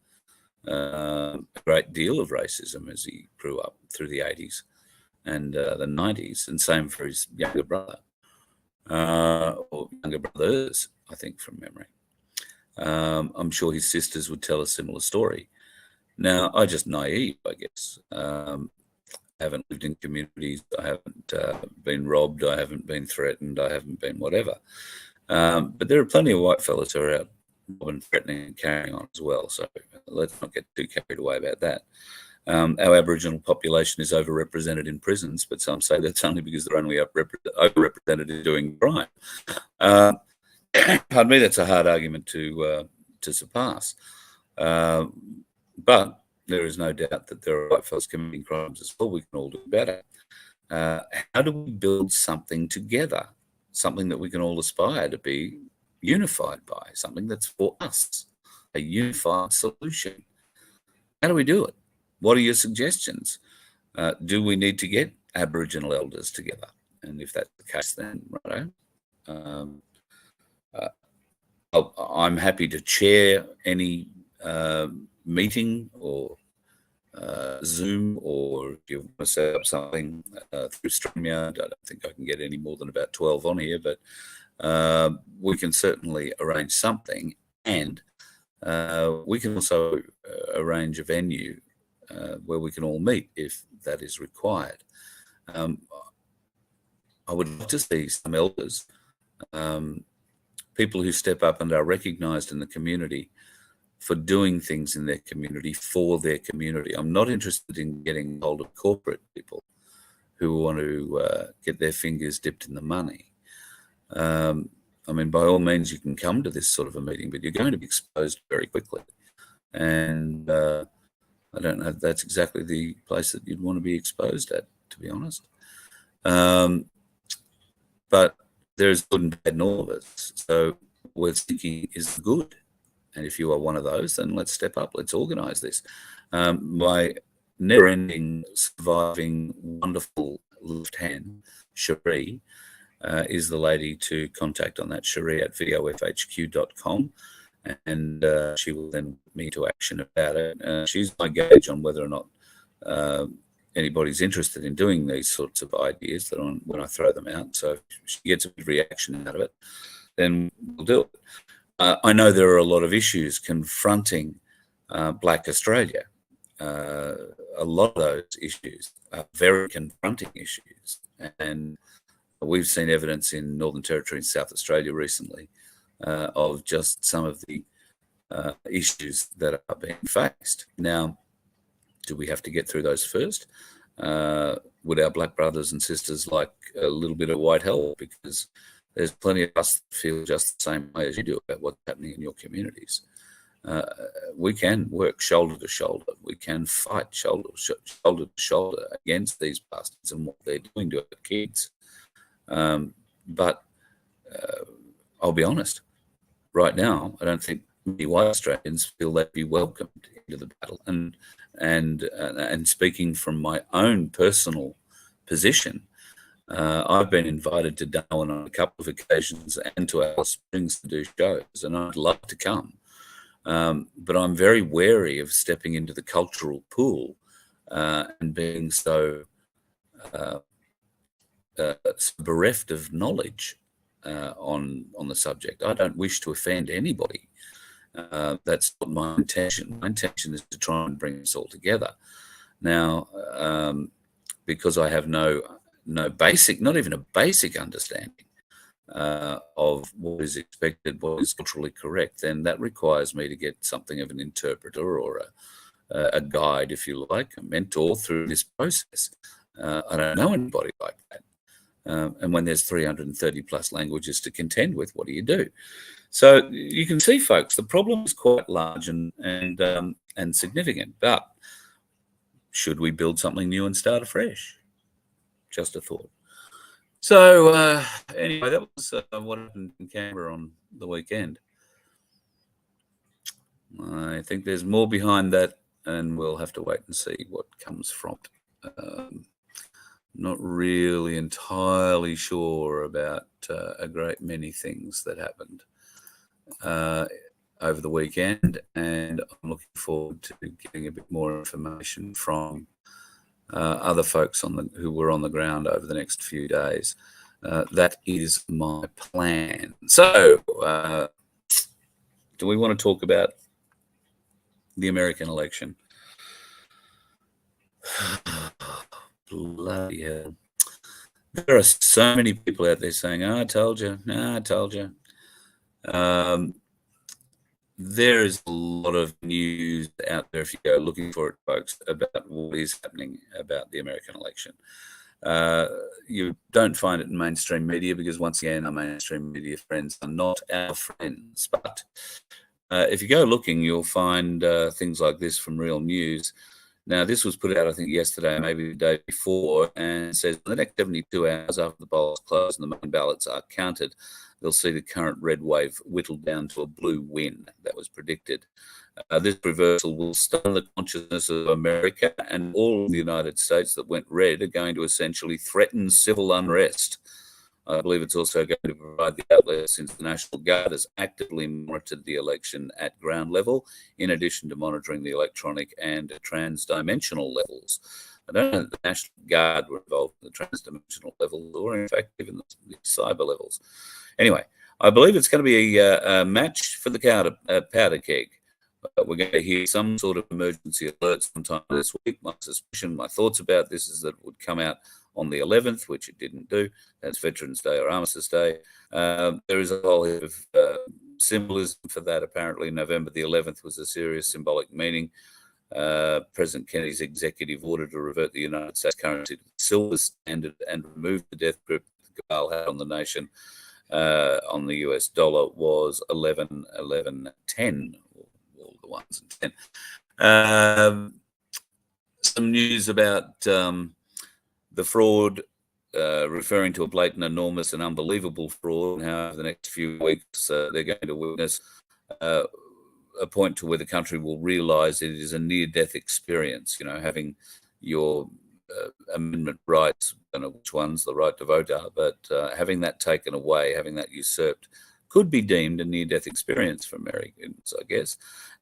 a great deal of racism as he grew up through the 80s and the 90s, and same for his younger brother, or younger brothers, I think, from memory. I'm sure his sisters would tell a similar story. Now, I'm just naive, I guess. I haven't lived in communities. I haven't been robbed. I haven't been threatened. I haven't been whatever. But there are plenty of white fellas who are out robbing, threatening, and carrying on as well. So let's not get too carried away about that. Our Aboriginal population is overrepresented in prisons, but some say that's only because they're only overrepresented in doing crime. Pardon me, that's a hard argument to surpass. But there is no doubt that there are white fellas committing crimes as well. We can all do better. How do we build something together? Something that we can all aspire to be unified by, something that's for us, a unified solution. How do we do it? What are your suggestions? Do we need to get Aboriginal elders together? And if that's the case, then righto. I'm happy to chair any meeting or Zoom, or if you want to set up something through StreamYard. I don't think I can get any more than about 12 on here, but we can certainly arrange something, and we can also arrange a venue where we can all meet if that is required. I would love to see some elders, people who step up and are recognised in the community for doing things in their community for their community. I'm not interested in getting hold of corporate people who want to get their fingers dipped in the money. I mean, by all means, you can come to this sort of a meeting, but you're going to be exposed very quickly. And I don't know if that's exactly the place that you'd want to be exposed at, to be honest. But there's good and bad in all of us. So we're thinking is good. And if you are one of those, then let's step up. Let's organise this. My never-ending, surviving, wonderful left hand, Cherie, is the lady to contact on that, Cherie at vofhq.com. And she will then put me to action about it. She's my gauge on whether or not anybody's interested in doing these sorts of ideas that when I throw them out. So if she gets a good reaction out of it, then we'll do it. I know there are a lot of issues confronting Black Australia. A lot of those issues are very confronting issues. And we've seen evidence in Northern Territory and South Australia recently of just some of the issues that are being faced. Now, Do we have to get through those first? Would our black brothers and sisters like a little bit of white help? Because there's plenty of us that feel just the same way as you do about what's happening in your communities. We can work shoulder to shoulder. We can fight shoulder to shoulder against these bastards and what they're doing to our kids. But I'll be honest, right now, I don't think many white Australians feel they'd be welcomed into the battle. And speaking from my own personal position, I've been invited to Darwin on a couple of occasions and to Alice Springs to do shows, and I'd love to come. But I'm very wary of stepping into the cultural pool and being so bereft of knowledge on the subject. I don't wish to offend anybody. That's not my intention. My intention is to try and bring us all together. Now, because I have no basic, not even a basic understanding of what is expected, what is culturally correct, then that requires me to get something of an interpreter or a guide, if you like, a mentor through this process. I don't know anybody like that. And when there's 330 plus languages to contend with, what do you do? So you can see, folks, the problem is quite large and significant. But should we build something new and start afresh? Just a thought. So anyway, that was what happened in Canberra on the weekend. I think there's more behind that, and we'll have to wait and see what comes from it. Not really entirely sure about a great many things that happened over the weekend, and I'm looking forward to getting a bit more information from other folks who were on the ground over the next few days. That is my plan. So, do we want to talk about the American election? Bloody hell. There are so many people out there saying, I told you. I told you. There is a lot of news out there, if you go looking for it, folks, about what is happening about the American election. You don't find it in mainstream media because, once again, our mainstream media friends are not our friends. But if you go looking, you'll find things like this from Real News. Now, this was put out, I think, yesterday, maybe the day before, and says in the next 72 hours after the polls close and the main ballots are counted, they'll see the current red wave whittled down to a blue win. That was predicted. This reversal will stun the consciousness of America, and all the United States that went red are going to essentially threaten civil unrest. I believe it's also going to provide the outlet, since the National Guard has actively monitored the election at ground level, in addition to monitoring the electronic and transdimensional levels. I don't know that the National Guard were involved in the transdimensional level, or in fact even the cyber levels. Anyway, I believe it's going to be a match for the powder keg. We're going to hear some sort of emergency alert sometime this week. My suspicion, my thoughts about this is that it would come out on the 11th, which it didn't do. That's Veterans Day or Armistice Day. There is a whole heap of symbolism for that. Apparently, November the 11th was a serious symbolic meaning. President Kennedy's executive order to revert the United States currency to the silver standard and remove the death grip the cabal had on the nation on the US dollar was 11.10, all the ones and 10. Some news about the fraud, referring to a blatant, enormous and unbelievable fraud, and how over the next few weeks they're going to witness a point to where the country will realise it is a near-death experience, having your amendment rights, I don't know which ones the right to vote are, but having that taken away, having that usurped, could be deemed a near-death experience for Americans, I guess.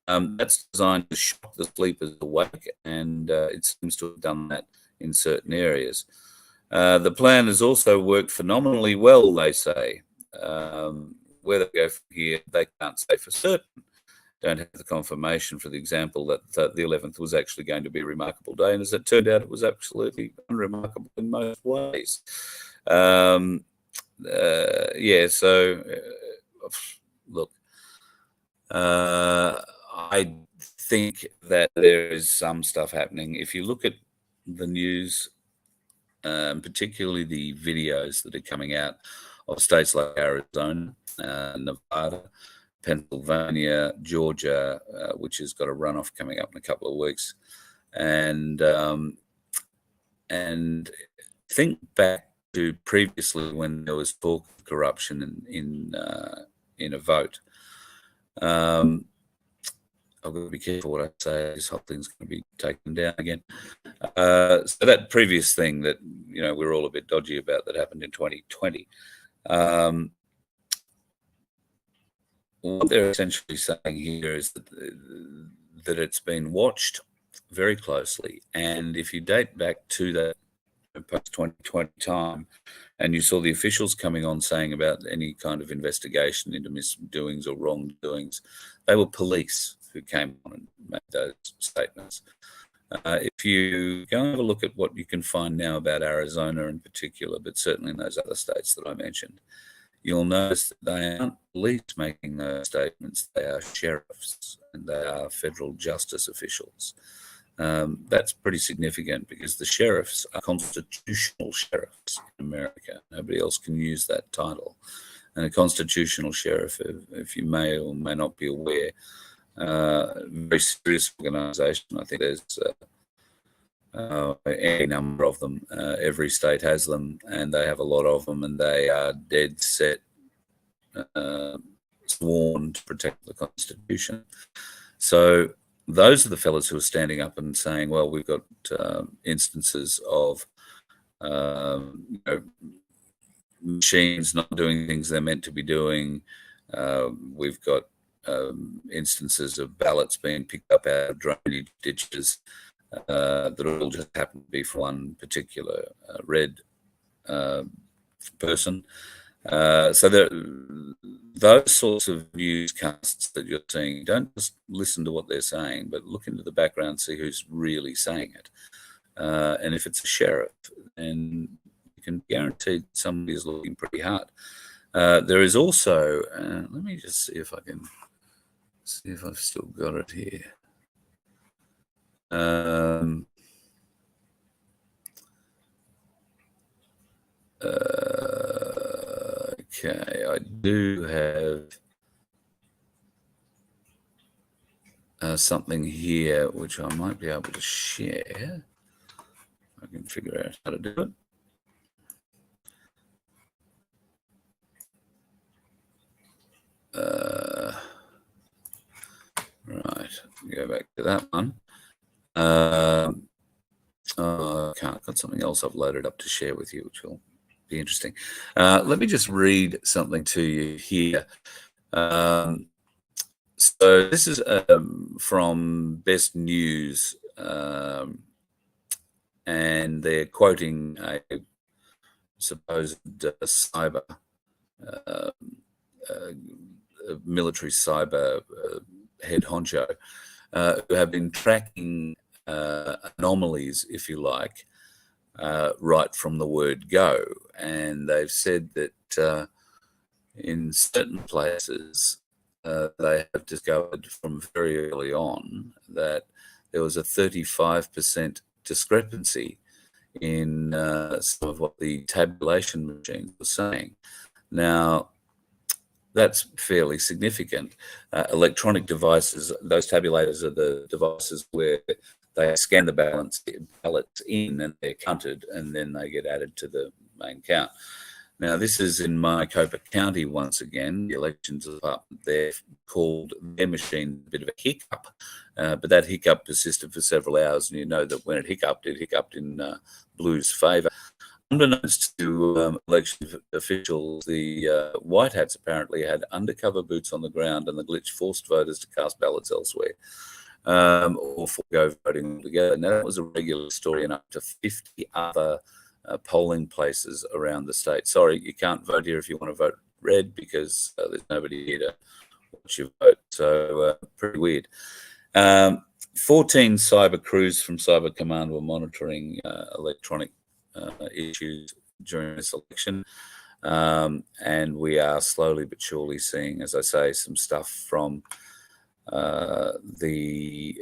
That's designed to shock the sleepers awake, and it seems to have done that in certain areas. The plan has also worked phenomenally well, they say. Where they go from here, they can't say for certain. Don't have the confirmation, for the example, that the 11th was actually going to be a remarkable day. And as it turned out, it was absolutely unremarkable in most ways. So look, I think that there is some stuff happening. If you look at the news, particularly the videos that are coming out of states like Arizona, Nevada, Pennsylvania, Georgia, which has got a runoff coming up in a couple of weeks, and think back to previously when there was talk of corruption in a vote. I've got to be careful what I say. This whole thing's going to be taken down again. So that previous thing that we're all a bit dodgy about that happened in 2020. What they're essentially saying here is that it's been watched very closely, and if you date back to that post 2020 time, and you saw the officials coming on saying about any kind of investigation into misdoings or wrongdoings, they were police who came on and made those statements. If you go and have a look at what you can find now about Arizona in particular, but certainly in those other states that I mentioned, you'll notice that they aren't police making those statements. They are sheriffs and they are federal justice officials. That's pretty significant because the sheriffs are constitutional sheriffs in America. Nobody else can use that title. And a constitutional sheriff, if you may or may not be aware, very serious organisation. I think there's any number of them. Every state has them, and they have a lot of them, and they are dead set, sworn to protect the Constitution. So those are the fellas who are standing up and saying, well, we've got instances of machines not doing things they're meant to be doing. We've got instances of ballots being picked up out of drainage ditches that all just happen to be for one particular red person. So those sorts of newscasts that you're seeing, don't just listen to what they're saying, but look into the background, see who's really saying it. And if it's a sheriff, then you can guarantee somebody is looking pretty hard. There is also, let me just see if I can see if I've still got it here. Okay, I do have something here which I might be able to share. I can figure out how to do it. Right, go back to that one. I can't. I've got something else I've loaded up to share with you, which will be interesting. Let me just read something to you here. So this is from Best News, and they're quoting a supposed cyber military cyber head honcho who have been tracking anomalies, if you like, right from the word go. And they've said that in certain places they have discovered from very early on that there was a 35% discrepancy in some of what the tabulation machines were saying. Now, that's fairly significant. Electronic devices, those tabulators are the devices where they scan the ballots in and they're counted and then they get added to the main count. Now, this is in Maricopa County once again. The elections department there called their machine a bit of a hiccup, but that hiccup persisted for several hours, and you know that when it hiccuped in Blue's favour. Unbeknownst to election officials, the White Hats apparently had undercover boots on the ground, and the glitch forced voters to cast ballots elsewhere or forego voting altogether. Now, that was a regular story in up to 50 other polling places around the state. Sorry, you can't vote here if you want to vote red because there's nobody here to watch your vote. So pretty weird. 14 cyber crews from Cyber Command were monitoring electronic issues during this election. And we are slowly but surely seeing, as I say, some stuff from the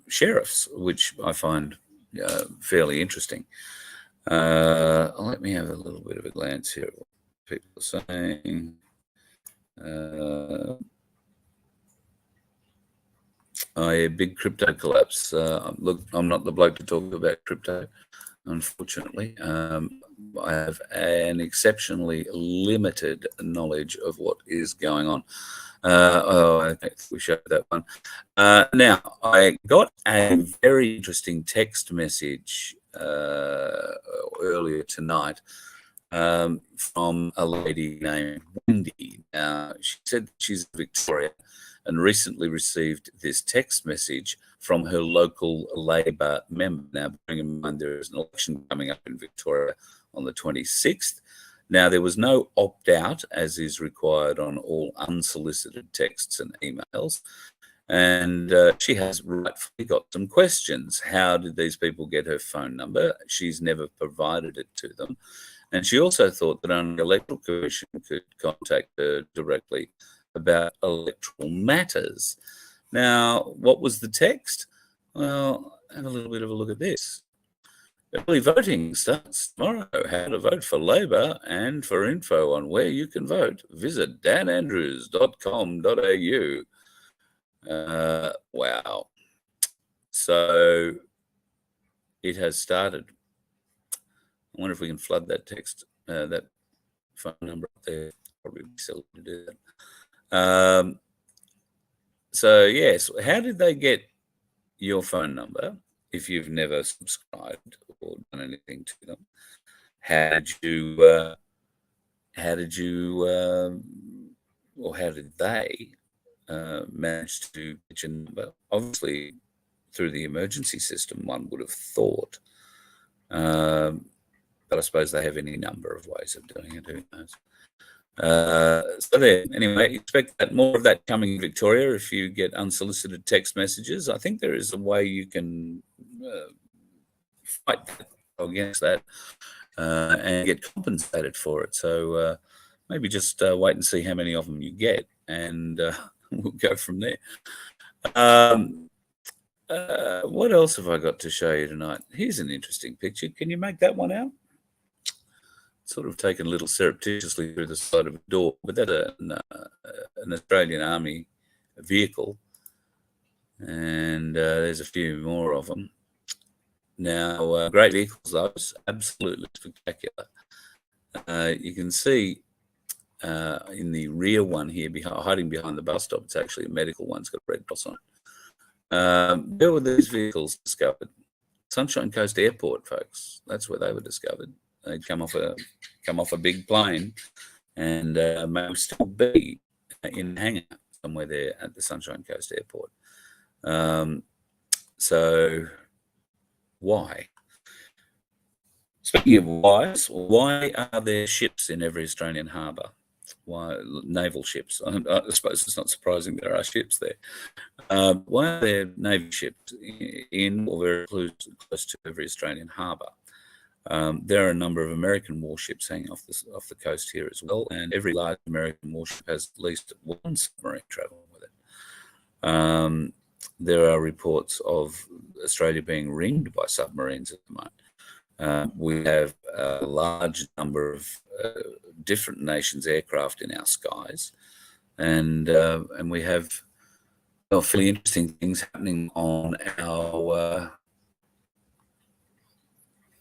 sheriffs, which I find fairly interesting. Let me have a little bit of a glance here at what people are saying. A big crypto collapse. Look, I'm not the bloke to talk about crypto, unfortunately. I have an exceptionally limited knowledge of what is going on. I think we showed that one. Now, I got a very interesting text message earlier tonight from a lady named Wendy. Now, she said she's in Victoria and recently received this text message from her local Labor member. Now, bearing in mind there is an election coming up in Victoria on the 26th. Now, there was no opt-out, as is required on all unsolicited texts and emails. And she has rightfully got some questions. How did these people get her phone number? She's never provided it to them. And she also thought that only the Electoral Commission could contact her directly about electoral matters. Now, what was the text? Well, have a little bit of a look at this. Early voting starts tomorrow. How to vote for Labor, and for info on where you can vote, visit danandrews.com.au. Wow. So it has started. I wonder if we can flood that text, that phone number up there. Probably be silly to do that. So yes, how did they get your phone number if you've never subscribed or done anything to them? How did they manage to get your number? Obviously, through the emergency system, one would have thought. But I suppose they have any number of ways of doing it. Who knows? So there. Anyway, expect that more of that coming in Victoria. If you get unsolicited text messages, I think there is a way you can fight against that and get compensated for it. So maybe just wait and see how many of them you get, and we'll go from there. What else have I got to show you tonight? Here's an interesting picture. Can you make that one out? Sort of taken a little surreptitiously through the side of a door, but that's an Australian Army vehicle, and there's a few more of them. Now, great vehicles, those, absolutely spectacular. You can see in the rear one here, hiding behind the bus stop, it's actually a medical one. It's got a red cross on it. Where were these vehicles discovered? Sunshine Coast Airport, folks. That's where they were discovered. They'd come off a big plane, and may still be in hangar somewhere there at the Sunshine Coast Airport. So why? Speaking of why are there ships in every Australian harbour? Why naval ships? I suppose it's not surprising there are ships there. Why are there navy ships in or very close to every Australian harbour? There are a number of American warships hanging off the coast here as well, and every large American warship has at least one submarine travelling with it. There are reports of Australia being ringed by submarines at the moment. We have a large number of different nations' aircraft in our skies, and we have fairly interesting things happening on our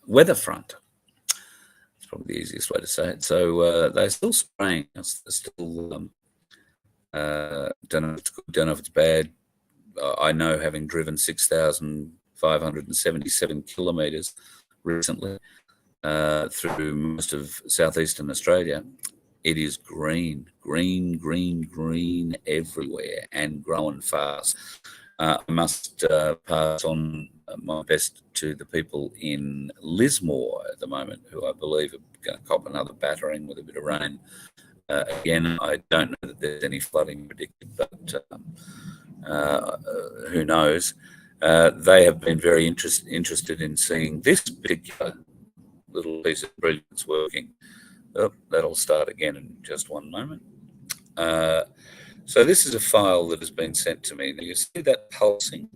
weather front. It's probably the easiest way to say it. So they're still spraying us. They're still don't know if it's good, don't know if it's bad. I know, having driven 6,577 kilometres recently through most of southeastern Australia, it is green everywhere and growing fast. I must pass on my best to the people in Lismore at the moment, who I believe are going to cop another battering with a bit of rain. Again, I don't know that there's any flooding predicted, but who knows? They have been very interested in seeing this particular little piece of brilliance working. Oh, that'll start again in just one moment. So this is a file that has been sent to me. Now you see that pulsing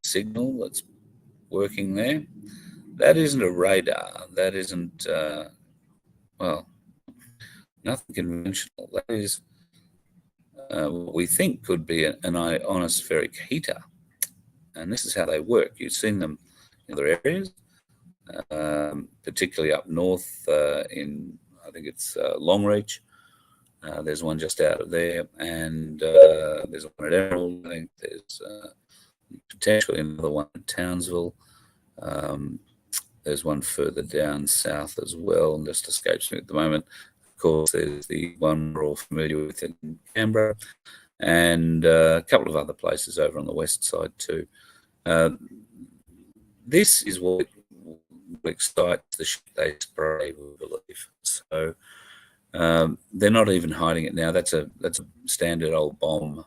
signal that's working there? That isn't a radar. That isn't, well, nothing conventional. That is what we think could be an ionospheric heater. And this is how they work. You've seen them in other areas, particularly up north in, I think it's Longreach. There's one just out of there, and there's one at Emerald. I think there's potentially another one at Townsville. There's one further down south as well, and just escapes me at the moment. Of course, there's the one we're all familiar with in Canberra, and a couple of other places over on the west side too. This is what excites the shit they spray, we believe. So they're not even hiding it now. That's a standard old bomb.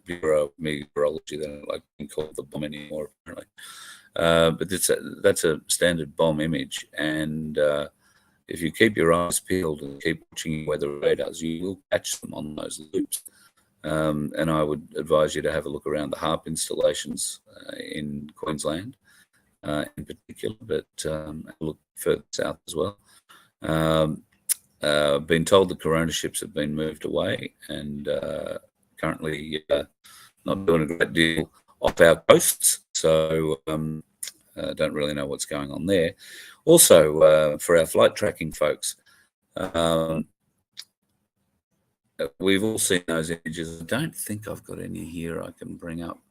Bureau of Meteorology, they don't like being called the bomb anymore, apparently. But that's a standard bomb image, and if you keep your eyes peeled and keep watching weather radars, you will catch them on those loops. And I would advise you to have a look around the HARP installations in Queensland in particular, but look further south as well. Been told the corona ships have been moved away, and currently not doing a great deal off our coasts, so don't really know what's going on there. Also, for our flight tracking folks, we've all seen those images. I don't think I've got any here I can bring up,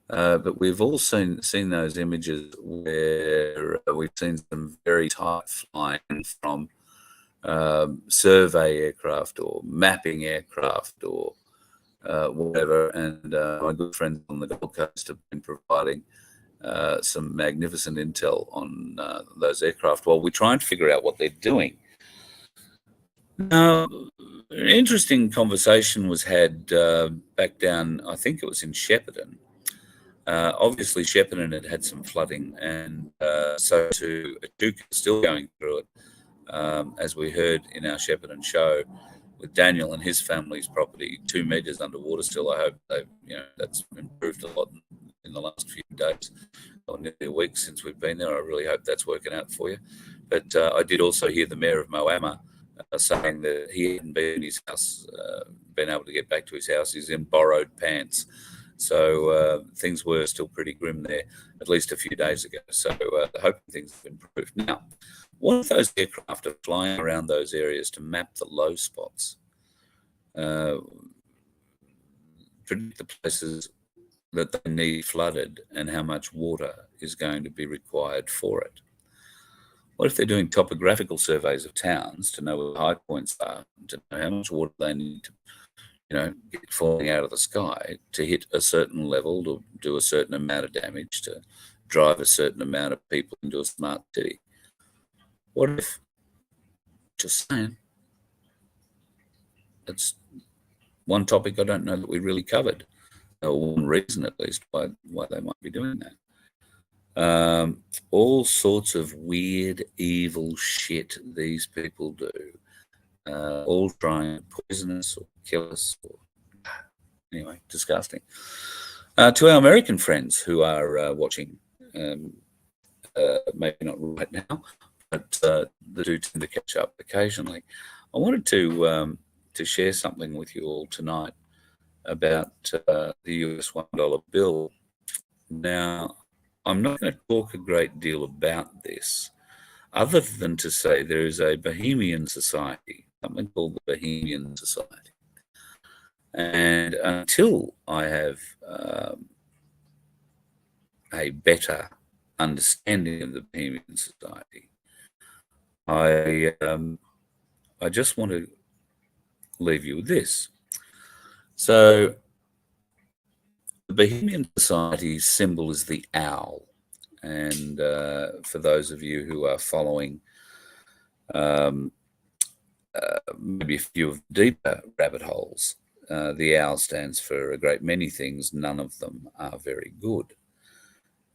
but we've all seen those images where we've seen some very tight flying from survey aircraft or mapping aircraft or whatever, and my good friends on the Gold Coast have been providing some magnificent intel on those aircraft while we try and figure out what they're doing. Now, an interesting conversation was had back down, I think it was in Shepparton. Obviously, Shepparton had some flooding, and so too Echuca is still going through it, as we heard in our Shepparton show, with Daniel and his family's property 2 meters underwater still. I hope that's improved a lot in the last few days, or nearly a week since we've been there. I really hope that's working out for you. But I did also hear the mayor of Moama saying that he hadn't been in his house, been able to get back to his house. He's in borrowed pants. So things were still pretty grim there, at least a few days ago. So hoping things have improved. Now, what if those aircraft are flying around those areas to map the low spots, predict the places that they need flooded and how much water is going to be required for it? What if they're doing topographical surveys of towns to know where the high points are, to know how much water they need to get falling out of the sky to hit a certain level, to do a certain amount of damage, to drive a certain amount of people into a smart city? What if, just saying, that's one topic I don't know that we really covered, or one reason at least why they might be doing that. All sorts of weird, evil shit these people do, all trying to poison us or kill us. Anyway, disgusting. To our American friends who are watching, maybe not right now, but they do tend to catch up occasionally. I wanted to share something with you all tonight about the US $1 bill. Now, I'm not going to talk a great deal about this, other than to say there is a Bohemian Society, something called the Bohemian Society. And until I have a better understanding of the Bohemian Society, I just want to leave you with this. So, the Bohemian Society's symbol is the owl. And for those of you who are following maybe a few of the deeper rabbit holes, the owl stands for a great many things. None of them are very good.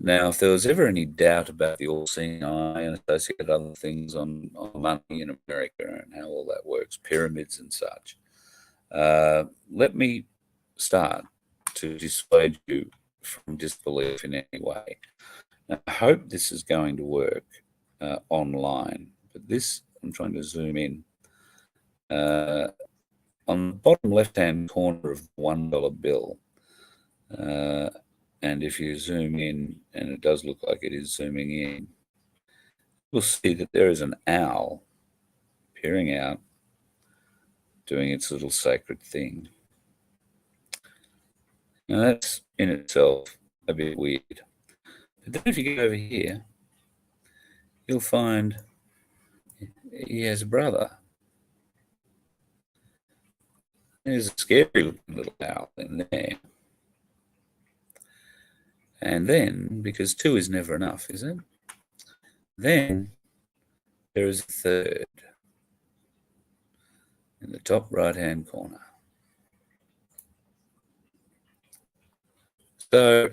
Now, if there was ever any doubt about the all-seeing eye and associated other things on money in America and how all that works, pyramids and such, let me start to dissuade you from disbelief in any way. Now, I hope this is going to work online, but this, I'm trying to zoom in. On the bottom left-hand corner of the $1 bill, and if you zoom in, and it does look like it is zooming in, you'll see that there is an owl peering out, doing its little sacred thing. Now that's in itself a bit weird. But then if you go over here, you'll find he has a brother. There's a scary looking little owl in there. And then, because 2 is never enough, is it? Then there is a third in the top right-hand corner. So,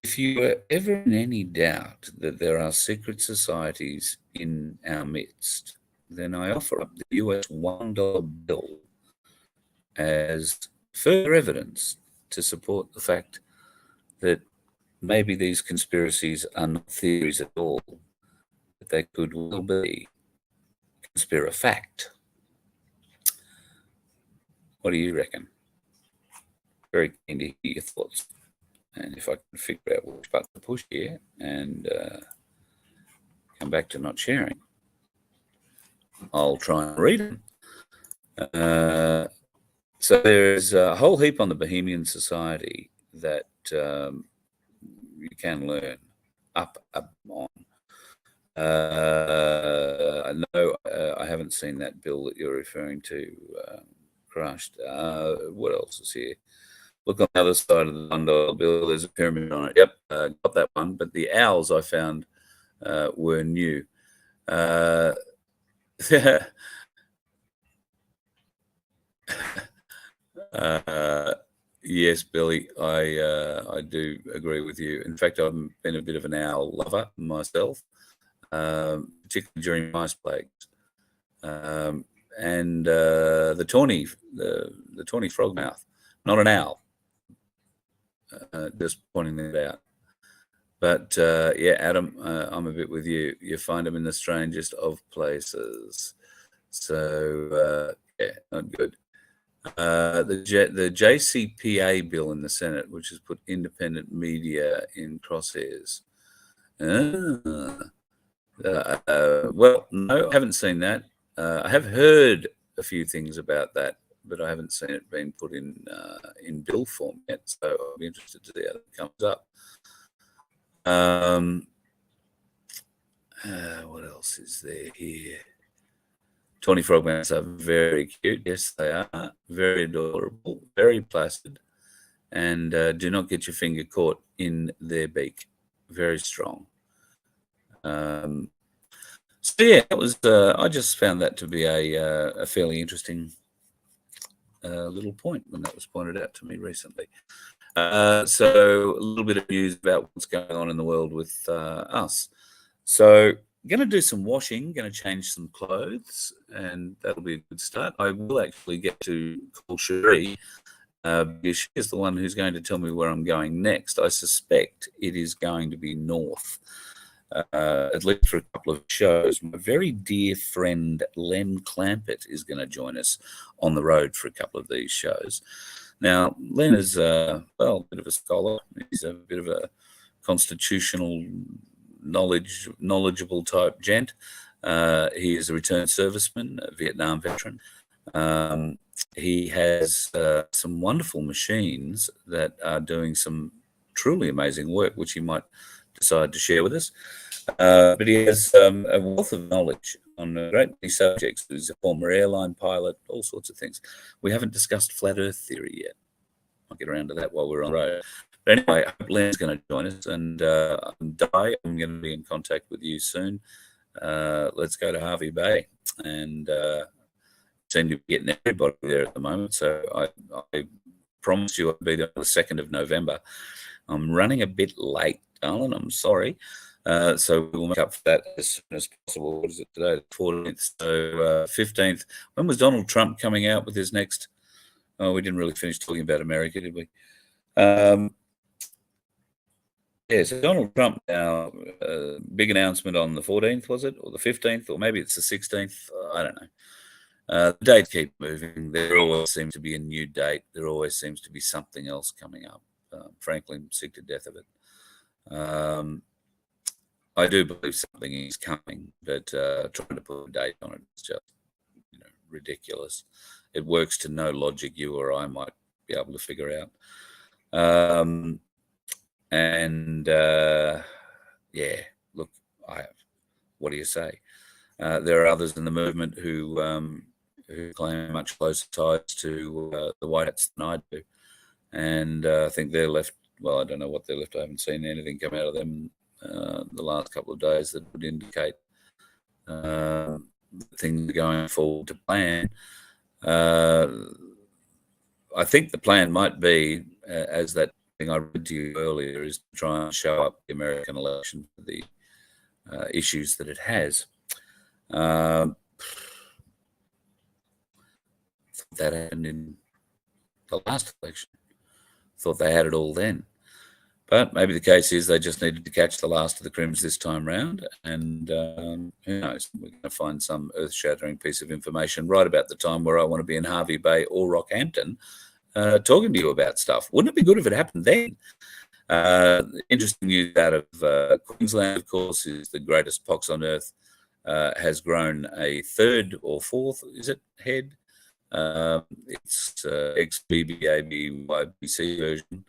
if you were ever in any doubt that there are secret societies in our midst, then I offer up the US $1 bill as further evidence to support the fact that maybe these conspiracies are not theories at all, but they could well be conspirafact. What do you reckon? Very keen to hear your thoughts. And if I can figure out which button to push here and come back to not sharing, I'll try and read them. So there's a whole heap on the Bohemian Society that you can learn up on. No, I haven't seen that bill that you're referring to, crushed. What else is here? Look on the other side of the $1 bill, there's a pyramid on it. Yep, got that one. But the owls I found were new. Yes, Billy, I do agree with you. In fact, I've been a bit of an owl lover myself, particularly during mice plagues. And the tawny frogmouth, not an owl. Just pointing that out. But yeah, Adam, I'm a bit with you. You find them in the strangest of places. So yeah, not good. The JCPA bill in the Senate, which has put independent media in crosshairs. Well, no, I haven't seen that. I have heard a few things about that, but I haven't seen it being put in bill form yet. So I'll be interested to see how that comes up. What else is there here? Tawny frogmouths are very cute. Yes, they are. Very adorable, very placid, and do not get your finger caught in their beak. Very strong. So yeah, that was. I just found that to be a fairly interesting little point when that was pointed out to me recently. So a little bit of news about what's going on in the world with us. So going to do some washing, going to change some clothes, and that'll be a good start. I will actually get to call Cherie, because she is the one who's going to tell me where I'm going next. I suspect it is going to be north, at least for a couple of shows. My very dear friend Len Clampett is going to join us on the road for a couple of these shows. Now, Len is, well, a bit of a scholar. He's a bit of a constitutional knowledgeable type gent. He is a returned serviceman, a Vietnam veteran. He has some wonderful machines that are doing some truly amazing work, which he might decide to share with us. But he has a wealth of knowledge on a great many subjects. He's a former airline pilot, all sorts of things. We haven't discussed flat Earth theory yet. I'll get around to that while we're on the road. But anyway, I hope Len's going to join us, and Di, I'm going to be in contact with you soon. Let's go to Harvey Bay, and seem to be getting everybody there at the moment. So I promised you I'd be there on the 2nd of November. I'm running a bit late, darling. I'm sorry. So we'll make up for that as soon as possible. What is it today? The 14th. So 15th. When was Donald Trump coming out with his next? Oh, we didn't really finish talking about America, did we? Yeah, so Donald Trump now, big announcement on the 14th, was it? Or the 15th? Or maybe it's the 16th? I don't know. The dates keep moving. There always seems to be a new date. There always seems to be something else coming up. Frankly, I'm sick to death of it. I do believe something is coming, but trying to put a date on it is just ridiculous. It works to no logic you or I might be able to figure out. Yeah, look, what do you say? There are others in the movement who claim much closer ties to the White Hats than I do. And I think they're left, well, I don't know what they're left. I haven't seen anything come out of them the last couple of days that would indicate things are going forward to plan. I think the plan might be, as that thing I read to you earlier, is to try and show up the American election for the issues that it has. That happened in the last election. Thought they had it all then. But maybe the case is they just needed to catch the last of the Crims this time round, and who knows, we're going to find some earth-shattering piece of information right about the time where I want to be in Hervey Bay or Rockhampton talking to you about stuff. Wouldn't it be good if it happened then? Interesting news out of Queensland, of course, is the greatest pox on earth has grown a third or fourth, is it, head? It's XBBABYBC version.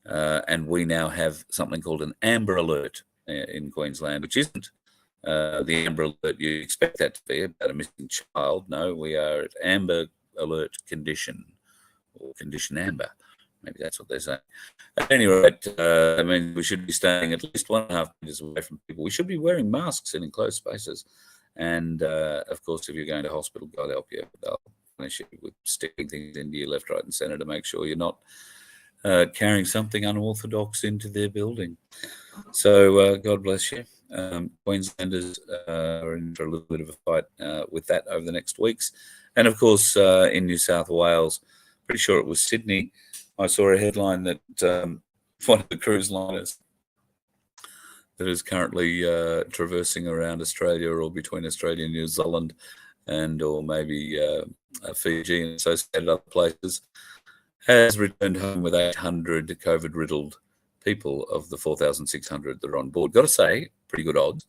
And we now have something called an amber alert in Queensland, which isn't the amber alert you expect that to be about a missing child. No, we are at amber alert condition, or condition amber. Maybe that's what they're saying. At any rate, I mean, we should be staying at least 1.5 meters away from people. We should be wearing masks in enclosed spaces. And, of course, if you're going to hospital, God help you. They'll punish you with sticking things into you left, right, and centre to make sure you're not carrying something unorthodox into their building. So God bless you. Queenslanders are in for a little bit of a fight with that over the next weeks. And of course, in New South Wales, pretty sure it was Sydney, I saw a headline that one of the cruise liners that is currently traversing around Australia or between Australia and New Zealand and or maybe Fiji and associated other places has returned home with 800 COVID-riddled people of the 4,600 that are on board. Got to say, pretty good odds.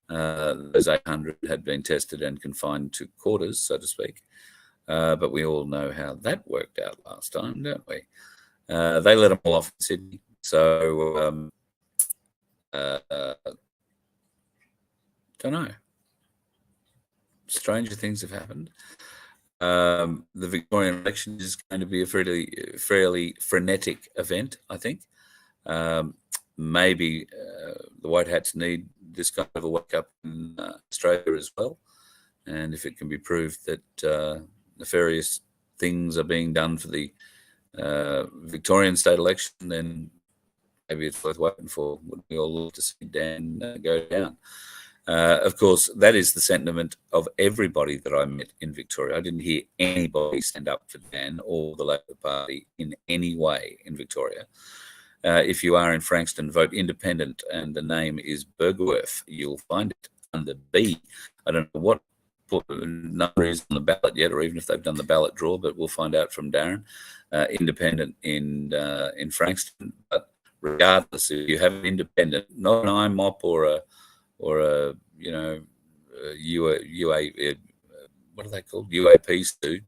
Those 800 had been tested and confined to quarters, so to speak. But we all know how that worked out last time, don't we? They let them all off in Sydney. So, don't know. Stranger things have happened. The Victorian election is going to be a fairly frenetic event, I think. Maybe the White Hats need this kind of a wake-up in Australia as well. And if it can be proved that nefarious things are being done for the Victorian state election, then maybe it's worth waiting for. Would we all love to see Dan go down? Of course, that is the sentiment of everybody that I met in Victoria. I didn't hear anybody stand up for Dan or the Labor Party in any way in Victoria. If you are in Frankston, vote independent, and the name is Bergwerf. You'll find it under B. I don't know what number is on the ballot yet, or even if they've done the ballot draw, but we'll find out from Darren. Independent in Frankston, but regardless, if you have an independent, not an IMOP or a what are they called? UAP suit.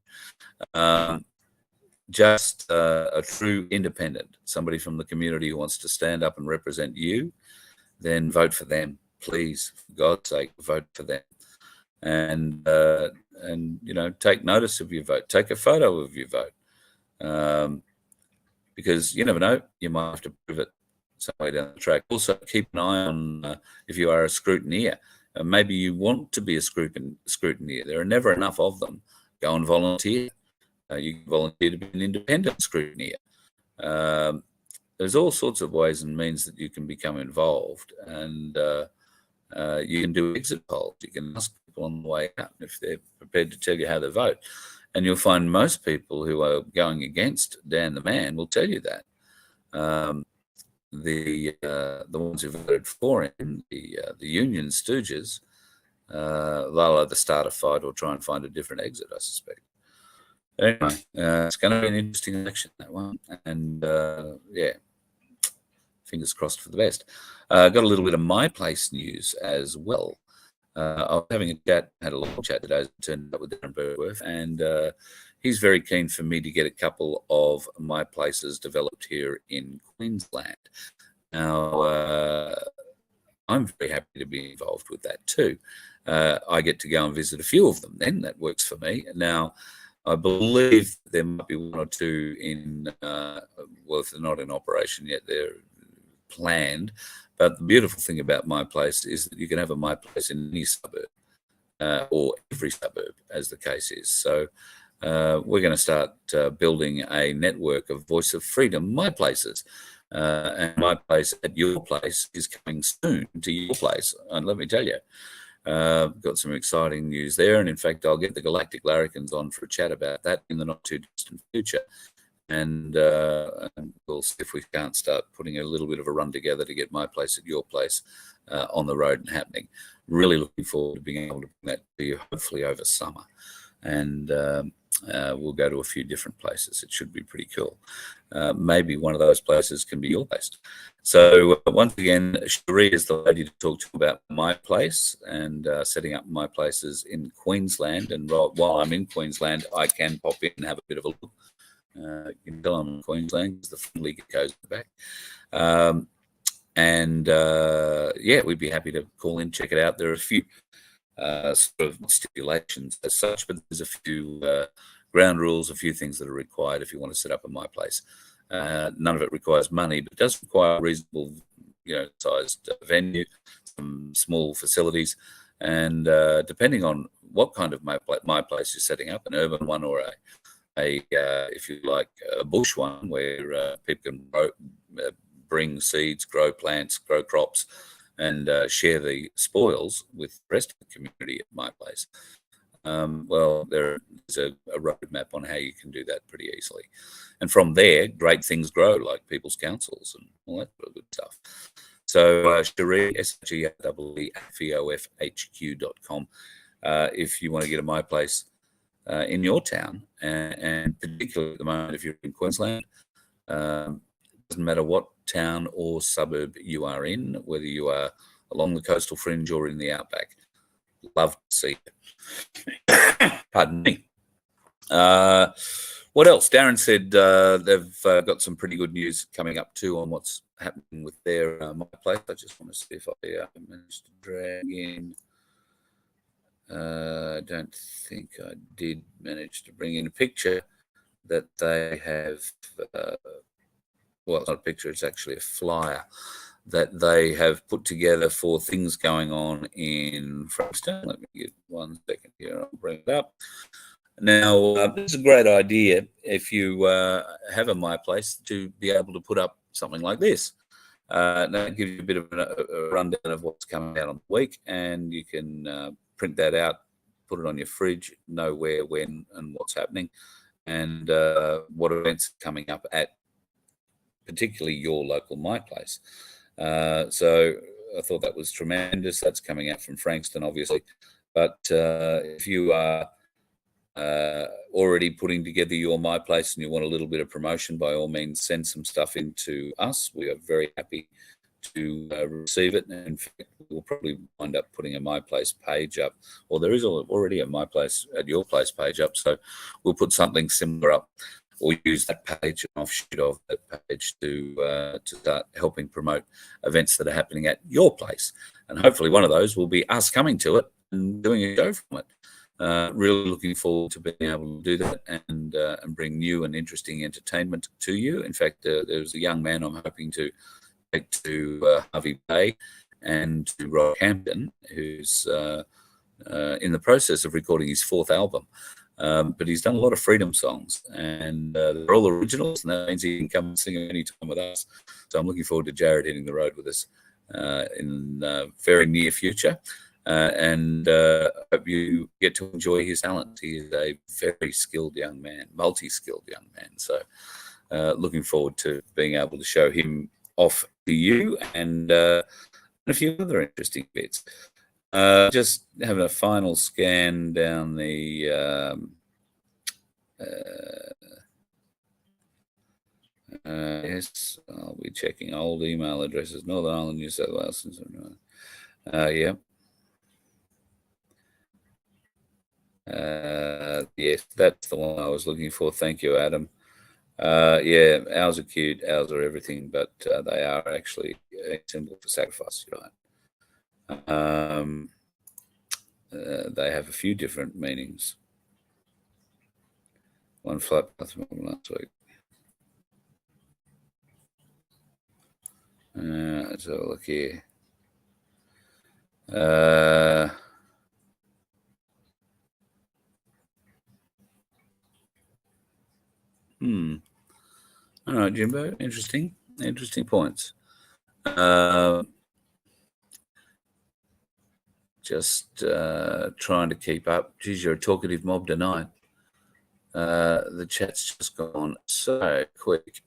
Just a true independent, somebody from the community who wants to stand up and represent you, then vote for them, please. For God's sake, vote for them, and take notice of your vote. Take a photo of your vote, because you never know, you might have to prove it some way down the track. Also, keep an eye on if you are a scrutineer. Maybe you want to be a scrutineer. There are never enough of them. Go and volunteer. You can volunteer to be an independent scrutineer. there's all sorts of ways and means that you can become involved, and you can do exit polls. You can ask people on the way out if they're prepared to tell you how they vote. And you'll find most people who are going against Dan the Man will tell you that. The ones who voted for him, the Union Stooges, they'll either start a fight or try and find a different exit, I suspect. Anyway, it's going to be an interesting election, that one. And yeah, fingers crossed for the best. Got a little bit of My Place news as well. I was having a chat, had a long chat today, turned up with Darren Burworth, and he's very keen for me to get a couple of My Places developed here in Queensland. Now, I'm very happy to be involved with that too. I get to go and visit a few of them then. That works for me. Now, I believe there might be one or two in, well, if they're not in operation yet, they're planned. But the beautiful thing about My Place is that you can have a My Place in any suburb or every suburb, as the case is. So we're going to start building a network of Voice of Freedom My Places. And My Place at Your Place is coming soon to your place. And let me tell you, got some exciting news there. And in fact, I'll get the Galactic Larrikins on for a chat about that in the not too distant future. And we'll see if we can't start putting a little bit of a run together to get My Place at Your Place on the road and happening. Really looking forward to being able to bring that to you, hopefully over summer. And we'll go to a few different places. It should be pretty cool. Maybe one of those places can be your place. So once again, Cherie is the lady to talk to about My Place and setting up My Places in Queensland. And while I'm in Queensland, I can pop in and have a bit of a look. You can tell I'm in Queensland because the friendly goes back. Yeah, we'd be happy to call in, check it out. There are a few sort of stipulations as such, but there's a few ground rules, a few things that are required if you want to set up a My Place. None of it requires money, but it does require a reasonable, sized venue, some small facilities, and depending on what kind of My Place you're setting up, an urban one or if you like, a bush one where people can bring seeds, grow plants, grow crops, and share the spoils with the rest of the community at My Place. Well, there's a roadmap on how you can do that pretty easily. And from there, great things grow, like people's councils and all that sort of good stuff. So Cherie, SGEEVOFHQ.com, if you want to get a My Place in your town, and particularly at the moment if you're in Queensland, doesn't matter what town or suburb you are in, whether you are along the coastal fringe or in the outback. Love to see it. Pardon me. What else? Darren said they've got some pretty good news coming up too on what's happening with their My Place. I just want to see if I managed to drag in. I don't think I did manage to bring in a picture that they have. Well, it's not a picture, it's actually a flyer that they have put together for things going on in Frankston. Let me get 1 second here, I'll bring it up. Now, this is a great idea if you have a My Place to be able to put up something like this. Now, it gives you a bit of a rundown of what's coming out on the week, and you can print that out, put it on your fridge, know where, when, and what's happening, and what events are coming up at particularly your local My Place. So I thought that was tremendous. That's coming out from Frankston, obviously. But if you are already putting together your My Place and you want a little bit of promotion, by all means, send some stuff in to us. We are very happy to receive it. And in fact, we'll probably wind up putting a My Place page up. Or there is already a My Place at Your Place page up. So we'll put something similar up, or use that page, an offshoot of that page, to start helping promote events that are happening at your place. And hopefully one of those will be us coming to it and doing a show from it. Really looking forward to being able to do that and bring new and interesting entertainment to you. In fact, there's a young man I'm hoping to take to Harvey Bay and to Rockhampton, who's in the process of recording his 4th album. But he's done a lot of freedom songs, and they're all originals, and that means he can come and sing any time with us. So I'm looking forward to Jared hitting the road with us in the very near future. And hope you get to enjoy his talent. He is a very skilled young man, multi-skilled young man. So looking forward to being able to show him off to you and a few other interesting bits. Just having a final scan down the yes, I'll be checking old email addresses. Northern Ireland, New South Wales. Yeah. Yes, that's the one I was looking for. Thank you, Adam. Yeah, ours are cute. Ours are everything, but they are actually a symbol for sacrifice. Right? They have a few different meanings. One flight path from last week. Let's have a look here. All right, Jimbo. Interesting points. Just trying to keep up. Geez, you're a talkative mob tonight. The chat's just gone so quick.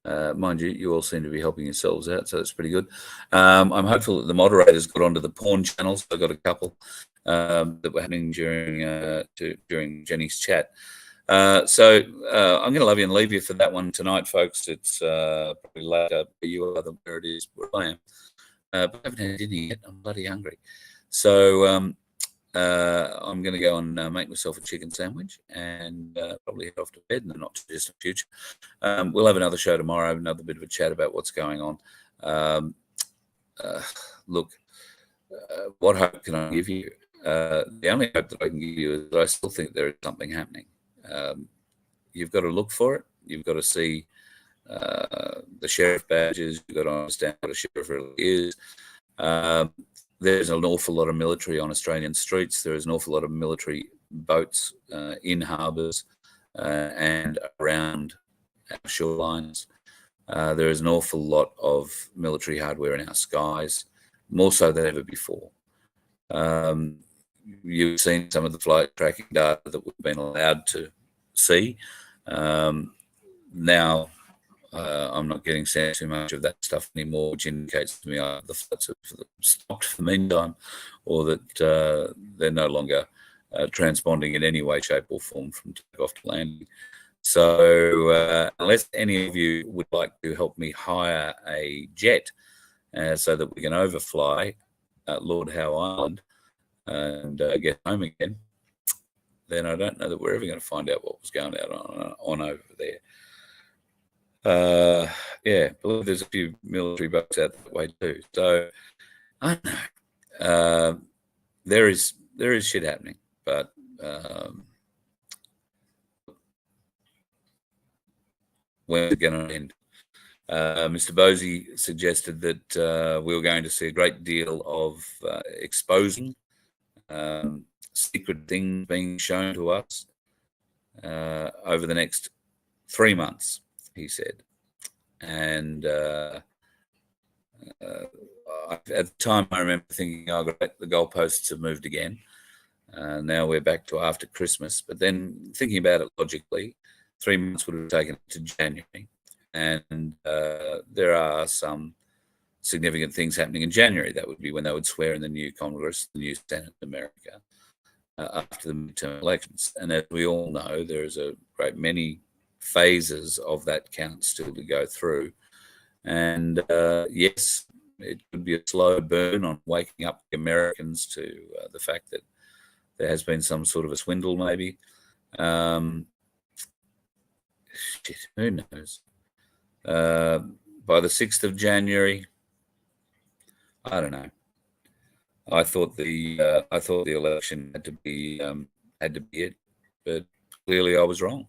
Mind you, you all seem to be helping yourselves out, so that's pretty good. I'm hopeful that the moderators got onto the porn channels. I got a couple that were happening during Jenny's chat. So I'm going to love you and leave you for that one tonight, folks. It's probably later for you other where it is where I am. But I haven't had dinner yet. I'm bloody hungry. So I'm going to go and make myself a chicken sandwich and probably head off to bed in the not too distant future. We'll have another show tomorrow, another bit of a chat about what's going on. Look, what hope can I give you? The only hope that I can give you is that I still think there is something happening. You've got to look for it. You've got to see the sheriff badges. You've got to understand what a sheriff really is. There's an awful lot of military on Australian streets. There is an awful lot of military boats in harbours and around our shorelines. There is an awful lot of military hardware in our skies, more so than ever before. You've seen some of the flight tracking data that we've been allowed to see. Now, I'm not getting sent too much of that stuff anymore, which indicates to me the flights have stopped for the meantime, or that they're no longer transponding in any way, shape, or form from takeoff to landing. So, unless any of you would like to help me hire a jet so that we can overfly Lord Howe Island and get home again, then I don't know that we're ever going to find out what was going on over there. Yeah, I believe there's a few military boats out that way too. So I don't know. There is shit happening, but when's it going to end? Mr. Bosey suggested that we were going to see a great deal of exposing secret things being shown to us over the next 3 months, he said. And at the time, I remember thinking, oh, great, the goalposts have moved again. Now we're back to after Christmas. But then thinking about it logically, 3 months would have taken it to January. And there are some significant things happening in January. That would be when they would swear in the new Congress, the new Senate in America, after the midterm elections. And as we all know, there is a great many phases of that count still to go through. And yes, it could be a slow burn on waking up the Americans to the fact that there has been some sort of a swindle, maybe. Shit, who knows? By the 6th of January, I don't know. I thought the election had to be it, but clearly I was wrong.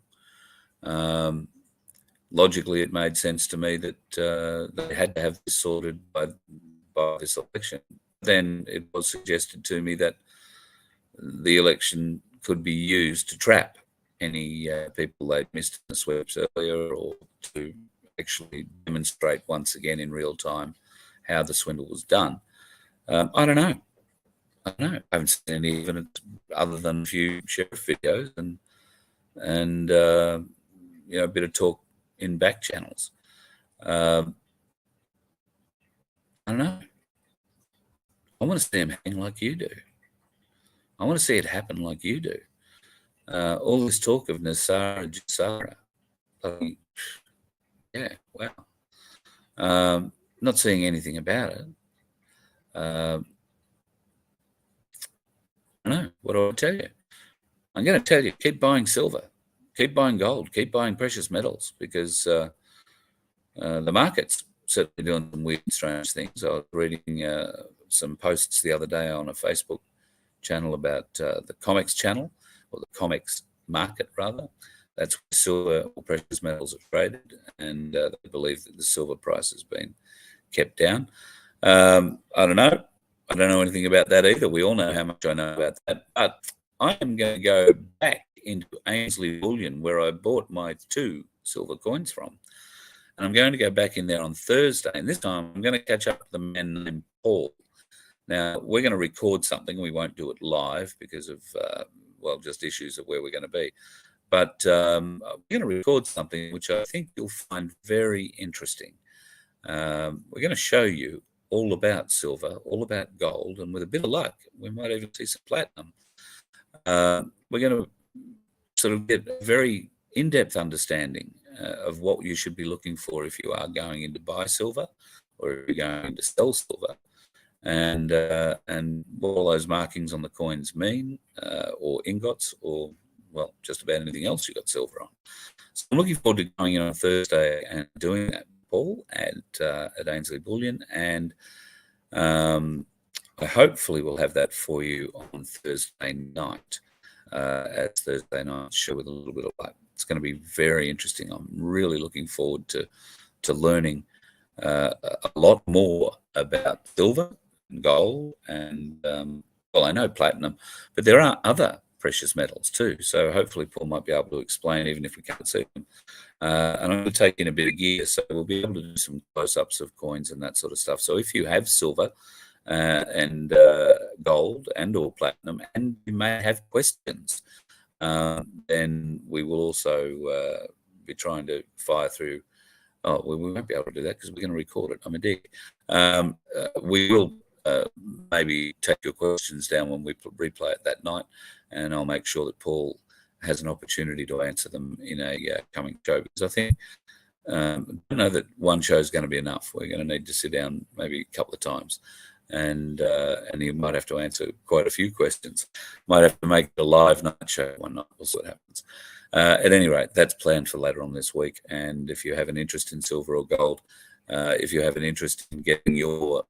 Logically, it made sense to me that they had to have this sorted by this election. Then it was suggested to me that the election could be used to trap any people they missed in the sweeps earlier, or to actually demonstrate once again in real time how the swindle was done. I don't know. I haven't seen any evidence other than a few sheriff videos and a bit of talk in back channels. I don't know. I want to see him hang like you do. I want to see it happen like you do. All this talk of Nasara Jasara, yeah, wow. Not seeing anything about it. I don't know. What do I tell you? I'm going to tell you, keep buying silver, keep buying gold, keep buying precious metals, because the market's certainly doing some weird, strange things. I was reading some posts the other day on a Facebook channel about the COMEX channel, or the COMEX market, rather. That's where silver or precious metals are traded, and they believe that the silver price has been kept down. I don't know. I don't know anything about that either. We all know how much I know about that. But I am going to go back into Ainsley Bullion, where I bought my 2 silver coins from. And I'm going to go back in there on Thursday. And this time I'm going to catch up with a man named Paul. Now, we're going to record something. We won't do it live because of, just issues of where we're going to be. But we're going to record something which I think you'll find very interesting. We're going to show you all about silver, all about gold, and with a bit of luck, we might even see some platinum. We're going to sort of get a very in-depth understanding of what you should be looking for if you are going in to buy silver, or if you're going to sell silver, and what all those markings on the coins mean, or ingots, or just about anything else you got silver on. So I'm looking forward to going in on Thursday and doing that, Paul, at Ainsley Bullion, and I hopefully will have that for you on Thursday night, at Thursday night show with a little bit of light. It's going to be very interesting. I'm really looking forward to learning a lot more about silver and gold, and I know platinum, but there are other precious metals too. So hopefully Paul might be able to explain, even if we can't see them. And I'm going to take in a bit of gear, so we'll be able to do some close-ups of coins and that sort of stuff. So if you have silver and gold and or platinum, and you may have questions, then we will also be trying to fire through. We won't be able to do that because we're going to record it. I'm a dick. We will maybe take your questions down when we replay it that night, and I'll make sure that Paul has an opportunity to answer them in a coming show, because I think I don't know that one show is going to be enough. We're going to need to sit down maybe a couple of times, and you might have to answer quite a few questions. Might have to make it a live night show one night. We'll see what happens. At any rate, that's planned for later on this week. And if you have an interest in silver or gold, if you have an interest in getting your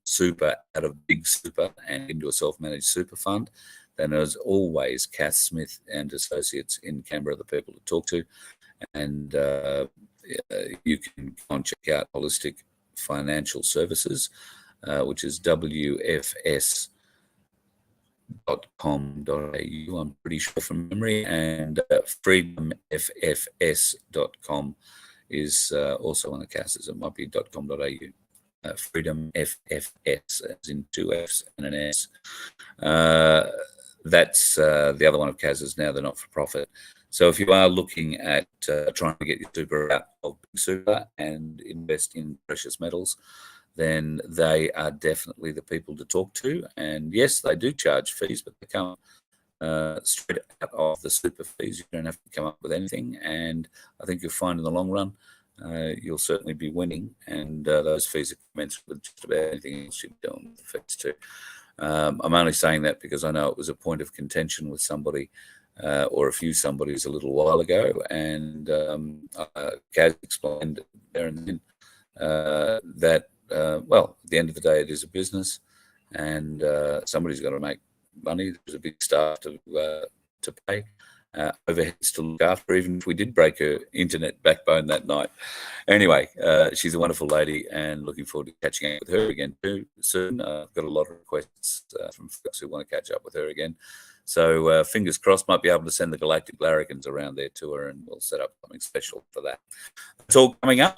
super out of Big Super and into a self-managed super fund, then as always, Kath Smith and Associates in Canberra are the people to talk to. And you can go and check out Holistic Financial Services, which is wfs.com.au, I'm pretty sure from memory, and freedomffs.com is also one of the casters. It might be .com.au. Freedom FFS, as in 2 Fs and an S. That's the other one of Kaz's now, the not-for-profit. So if you are looking at trying to get your super out of Big Super and invest in precious metals, then they are definitely the people to talk to. And yes, they do charge fees, but they come straight out of the super fees. You don't have to come up with anything. And I think you'll find in the long run, you'll certainly be winning. And those fees are commensurate with just about anything else you're doing with the fees too. I'm only saying that because I know it was a point of contention with somebody or a few somebodies a little while ago. And Kaz explained there and then that at the end of the day, it is a business, and somebody's got to make money. There's a big staff to pay, overheads to look after, even if we did break her internet backbone that night. Anyway, she's a wonderful lady, and looking forward to catching up with her again too soon. I've got a lot of requests from folks who want to catch up with her again. So fingers crossed, might be able to send the Galactic Larrikins around there to her, and we'll set up something special for that. It's all coming up.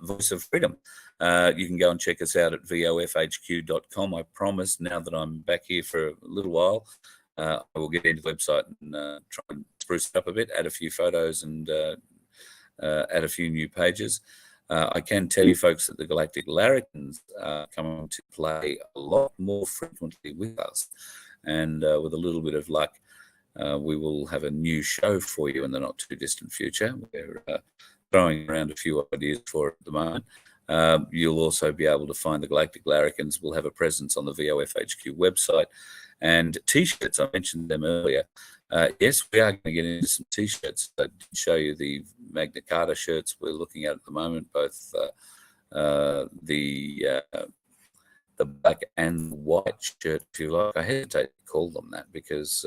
Voice of Freedom. You can go and check us out at vofhq.com. I promise, now that I'm back here for a little while, I will get into the website and try and spruce it up a bit, add a few photos, and add a few new pages. I can tell you, folks, that the Galactic Larrikins are coming to play a lot more frequently with us. And with a little bit of luck, we will have a new show for you in the not too distant future. We're throwing around a few ideas for it at the moment. You'll also be able to find the Galactic Larrikins. We'll have a presence on the VoFHQ website. And T-shirts, I mentioned them earlier. Yes, we are going to get into some T-shirts. I did show you the Magna Carta shirts we're looking at the moment, both the black and the white shirt, if you like. I hesitate to call them that because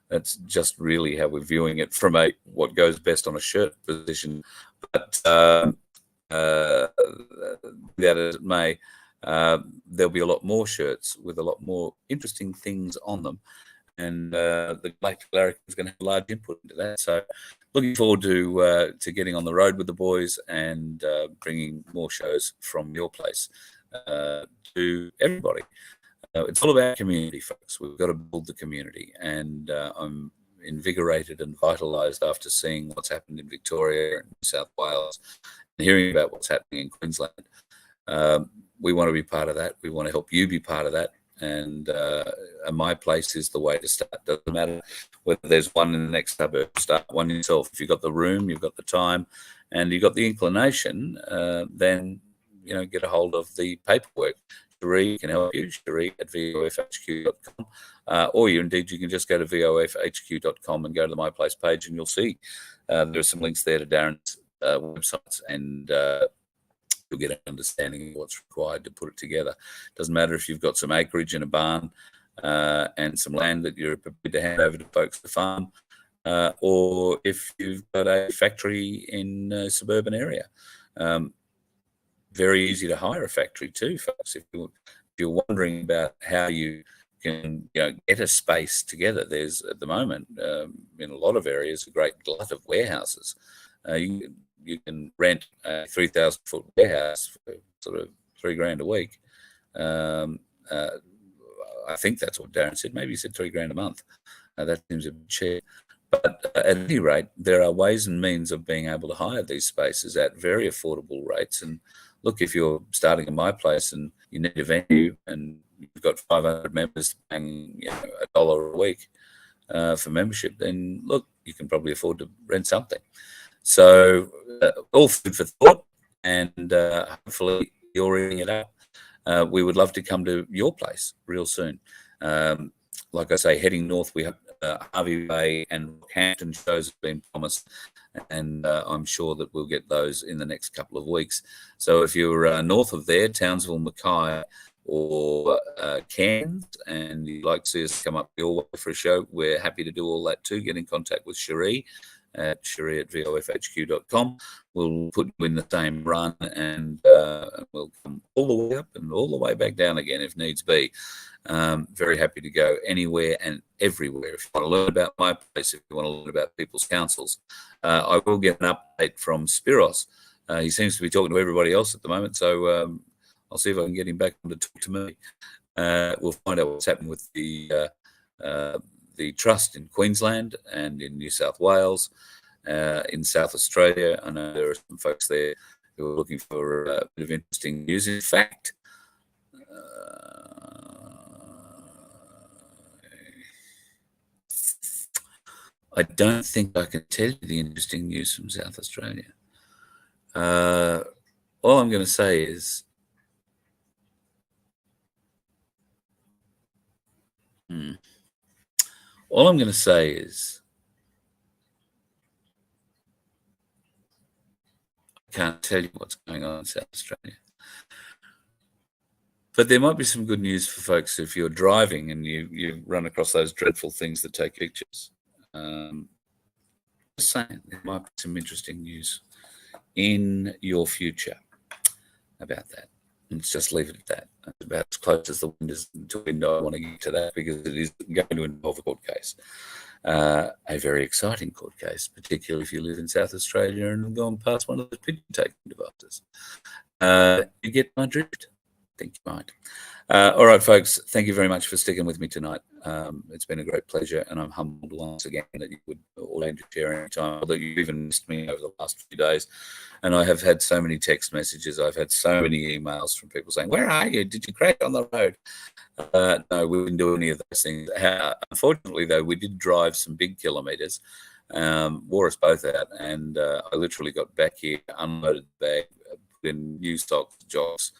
that's just really how we're viewing it from what goes best on a shirt position. But that as it may, there'll be a lot more shirts with a lot more interesting things on them, and the Galactic Larrikin is going to have a large input into that. So looking forward to getting on the road with the boys and bringing more shows from your place to everybody. It's all about community, folks. We've got to build the community, and I'm invigorated and vitalised after seeing what's happened in Victoria and New South Wales and hearing about what's happening in Queensland. We want to be part of that. We want to help you be part of that. And my place is the way to start. Doesn't matter whether there's one in the next suburb. Start one yourself. If you've got the room, you've got the time, and you've got the inclination, then get a hold of the paperwork. Cherie can help you. Cherie at vofhq.com, or you can just go to vofhq.com and go to the My Place page, and you'll see there are some links there to Darren's websites, and you'll get an understanding of what's required to put it together. Doesn't matter if you've got some acreage in a barn and some land that you're prepared to hand over to folks to farm, or if you've got a factory in a suburban area. Very easy to hire a factory too, folks. If you're wondering about how you can get a space together, there's at the moment in a lot of areas a great glut of warehouses. You can rent a 3,000 foot warehouse for sort of $3,000 a week. I think that's what Darren said. Maybe he said $3,000 a month. That seems a bit cheap. But at any rate, there are ways and means of being able to hire these spaces at very affordable rates. And look, if you're starting at My Place and you need a venue and you've got 500 members paying $1 a week for membership, then look, you can probably afford to rent something. So all food for thought, and hopefully you're eating it up. We would love to come to your place real soon. Like I say, heading north, we have Harvey Bay and Hampton shows have been promised, and I'm sure that we'll get those in the next couple of weeks. So if you're north of there, Townsville, Mackay, or Cairns, and you'd like to see us come up your way for a show, we're happy to do all that too. Get in contact with Cherie at vofhq.com. We'll put you in the same run, and we'll come all the way up and all the way back down again if needs be. Very happy to go anywhere and everywhere. If you want to learn about My Place, if you want to learn about people's councils, I will get an update from Spiros. He seems to be talking to everybody else at the moment, so I'll see if I can get him back on to talk to me. We'll find out what's happening with the trust in Queensland and in New South Wales, in South Australia. I know there are some folks there who are looking for a bit of interesting news. In fact, I don't think I can tell you the interesting news from South Australia. All I'm going to say is I can't tell you what's going on in South Australia. But there might be some good news for folks if you're driving and you run across those dreadful things that take pictures. just saying, there might be some interesting news in your future about that. Let's just leave it at that. That's about as close as the wind is to window. I want to get to that because it is going to involve a court case. A very exciting court case, particularly if you live in South Australia and have gone past one of those pigeon taking devices. You get my drift? I think you might. All right, folks, thank you very much for sticking with me tonight. It's been a great pleasure, and I'm humbled once again that you would all aim to share any time, although you've even missed me over the last few days. And I have had so many text messages. I've had so many emails from people saying, where are you? Did you crash on the road? No, we didn't do any of those things. Unfortunately, though, we did drive some big kilometres, wore us both out, and I literally got back here, unloaded the bag, put in new socks, jocks,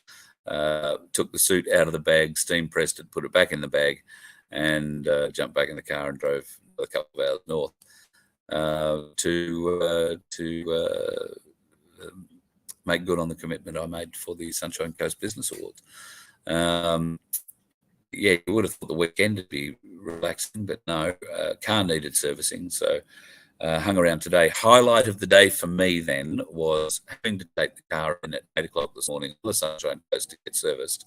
took the suit out of the bag, steam pressed it, put it back in the bag, and jumped back in the car and drove a couple of hours north to make good on the commitment I made for the Sunshine Coast Business Awards. Yeah, you would have thought the weekend would be relaxing, but no, car needed servicing, so hung around today. Highlight of the day for me then was having to take the car in at 8 o'clock this morning for the Sunshine Coast to get serviced.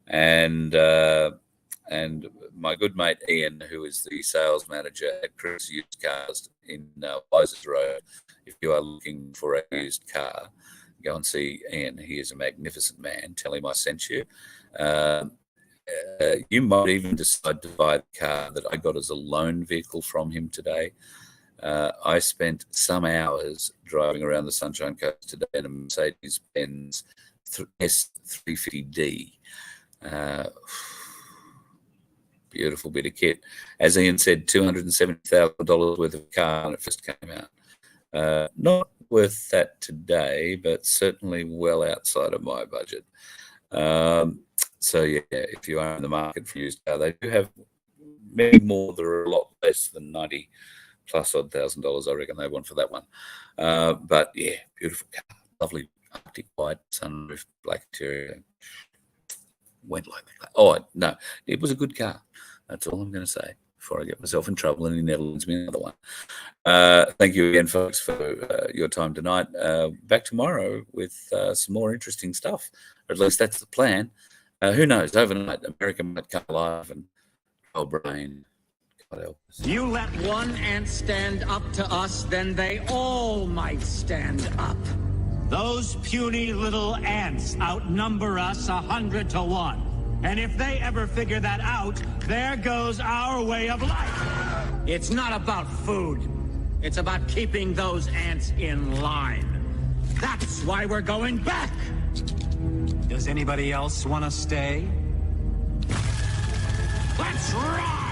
And my good mate Ian, who is the sales manager at Chris Used Cars in Wysers Road, if you are looking for a used car, go and see Ian. He is a magnificent man. Tell him I sent you. You might even decide to buy the car that I got as a loan vehicle from him today. I spent some hours driving around the Sunshine Coast today in a Mercedes-Benz S350D. Beautiful bit of kit. As Ian said, $270,000 worth of car when it first came out. Not worth that today, but certainly well outside of my budget. So yeah, if you are in the market for used car, they do have many more that are a lot less than 90 plus odd $1,000. I reckon they want for that one. But yeah, beautiful car, lovely Arctic white sunroof, black interior. Went like that. Oh no, it was a good car. That's all I'm going to say before I get myself in trouble and he Netherlands me another one. Thank you again, folks, for your time tonight. Back tomorrow with some more interesting stuff, or at least that's the plan. Who knows? Overnight, America might come alive and oh, brain. God help us. You let one ant stand up to us, then they all might stand up. Those puny little ants outnumber us 100 to 1. And if they ever figure that out, there goes our way of life. It's not about food. It's about keeping those ants in line. That's why we're going back. Does anybody else want to stay? Let's rock!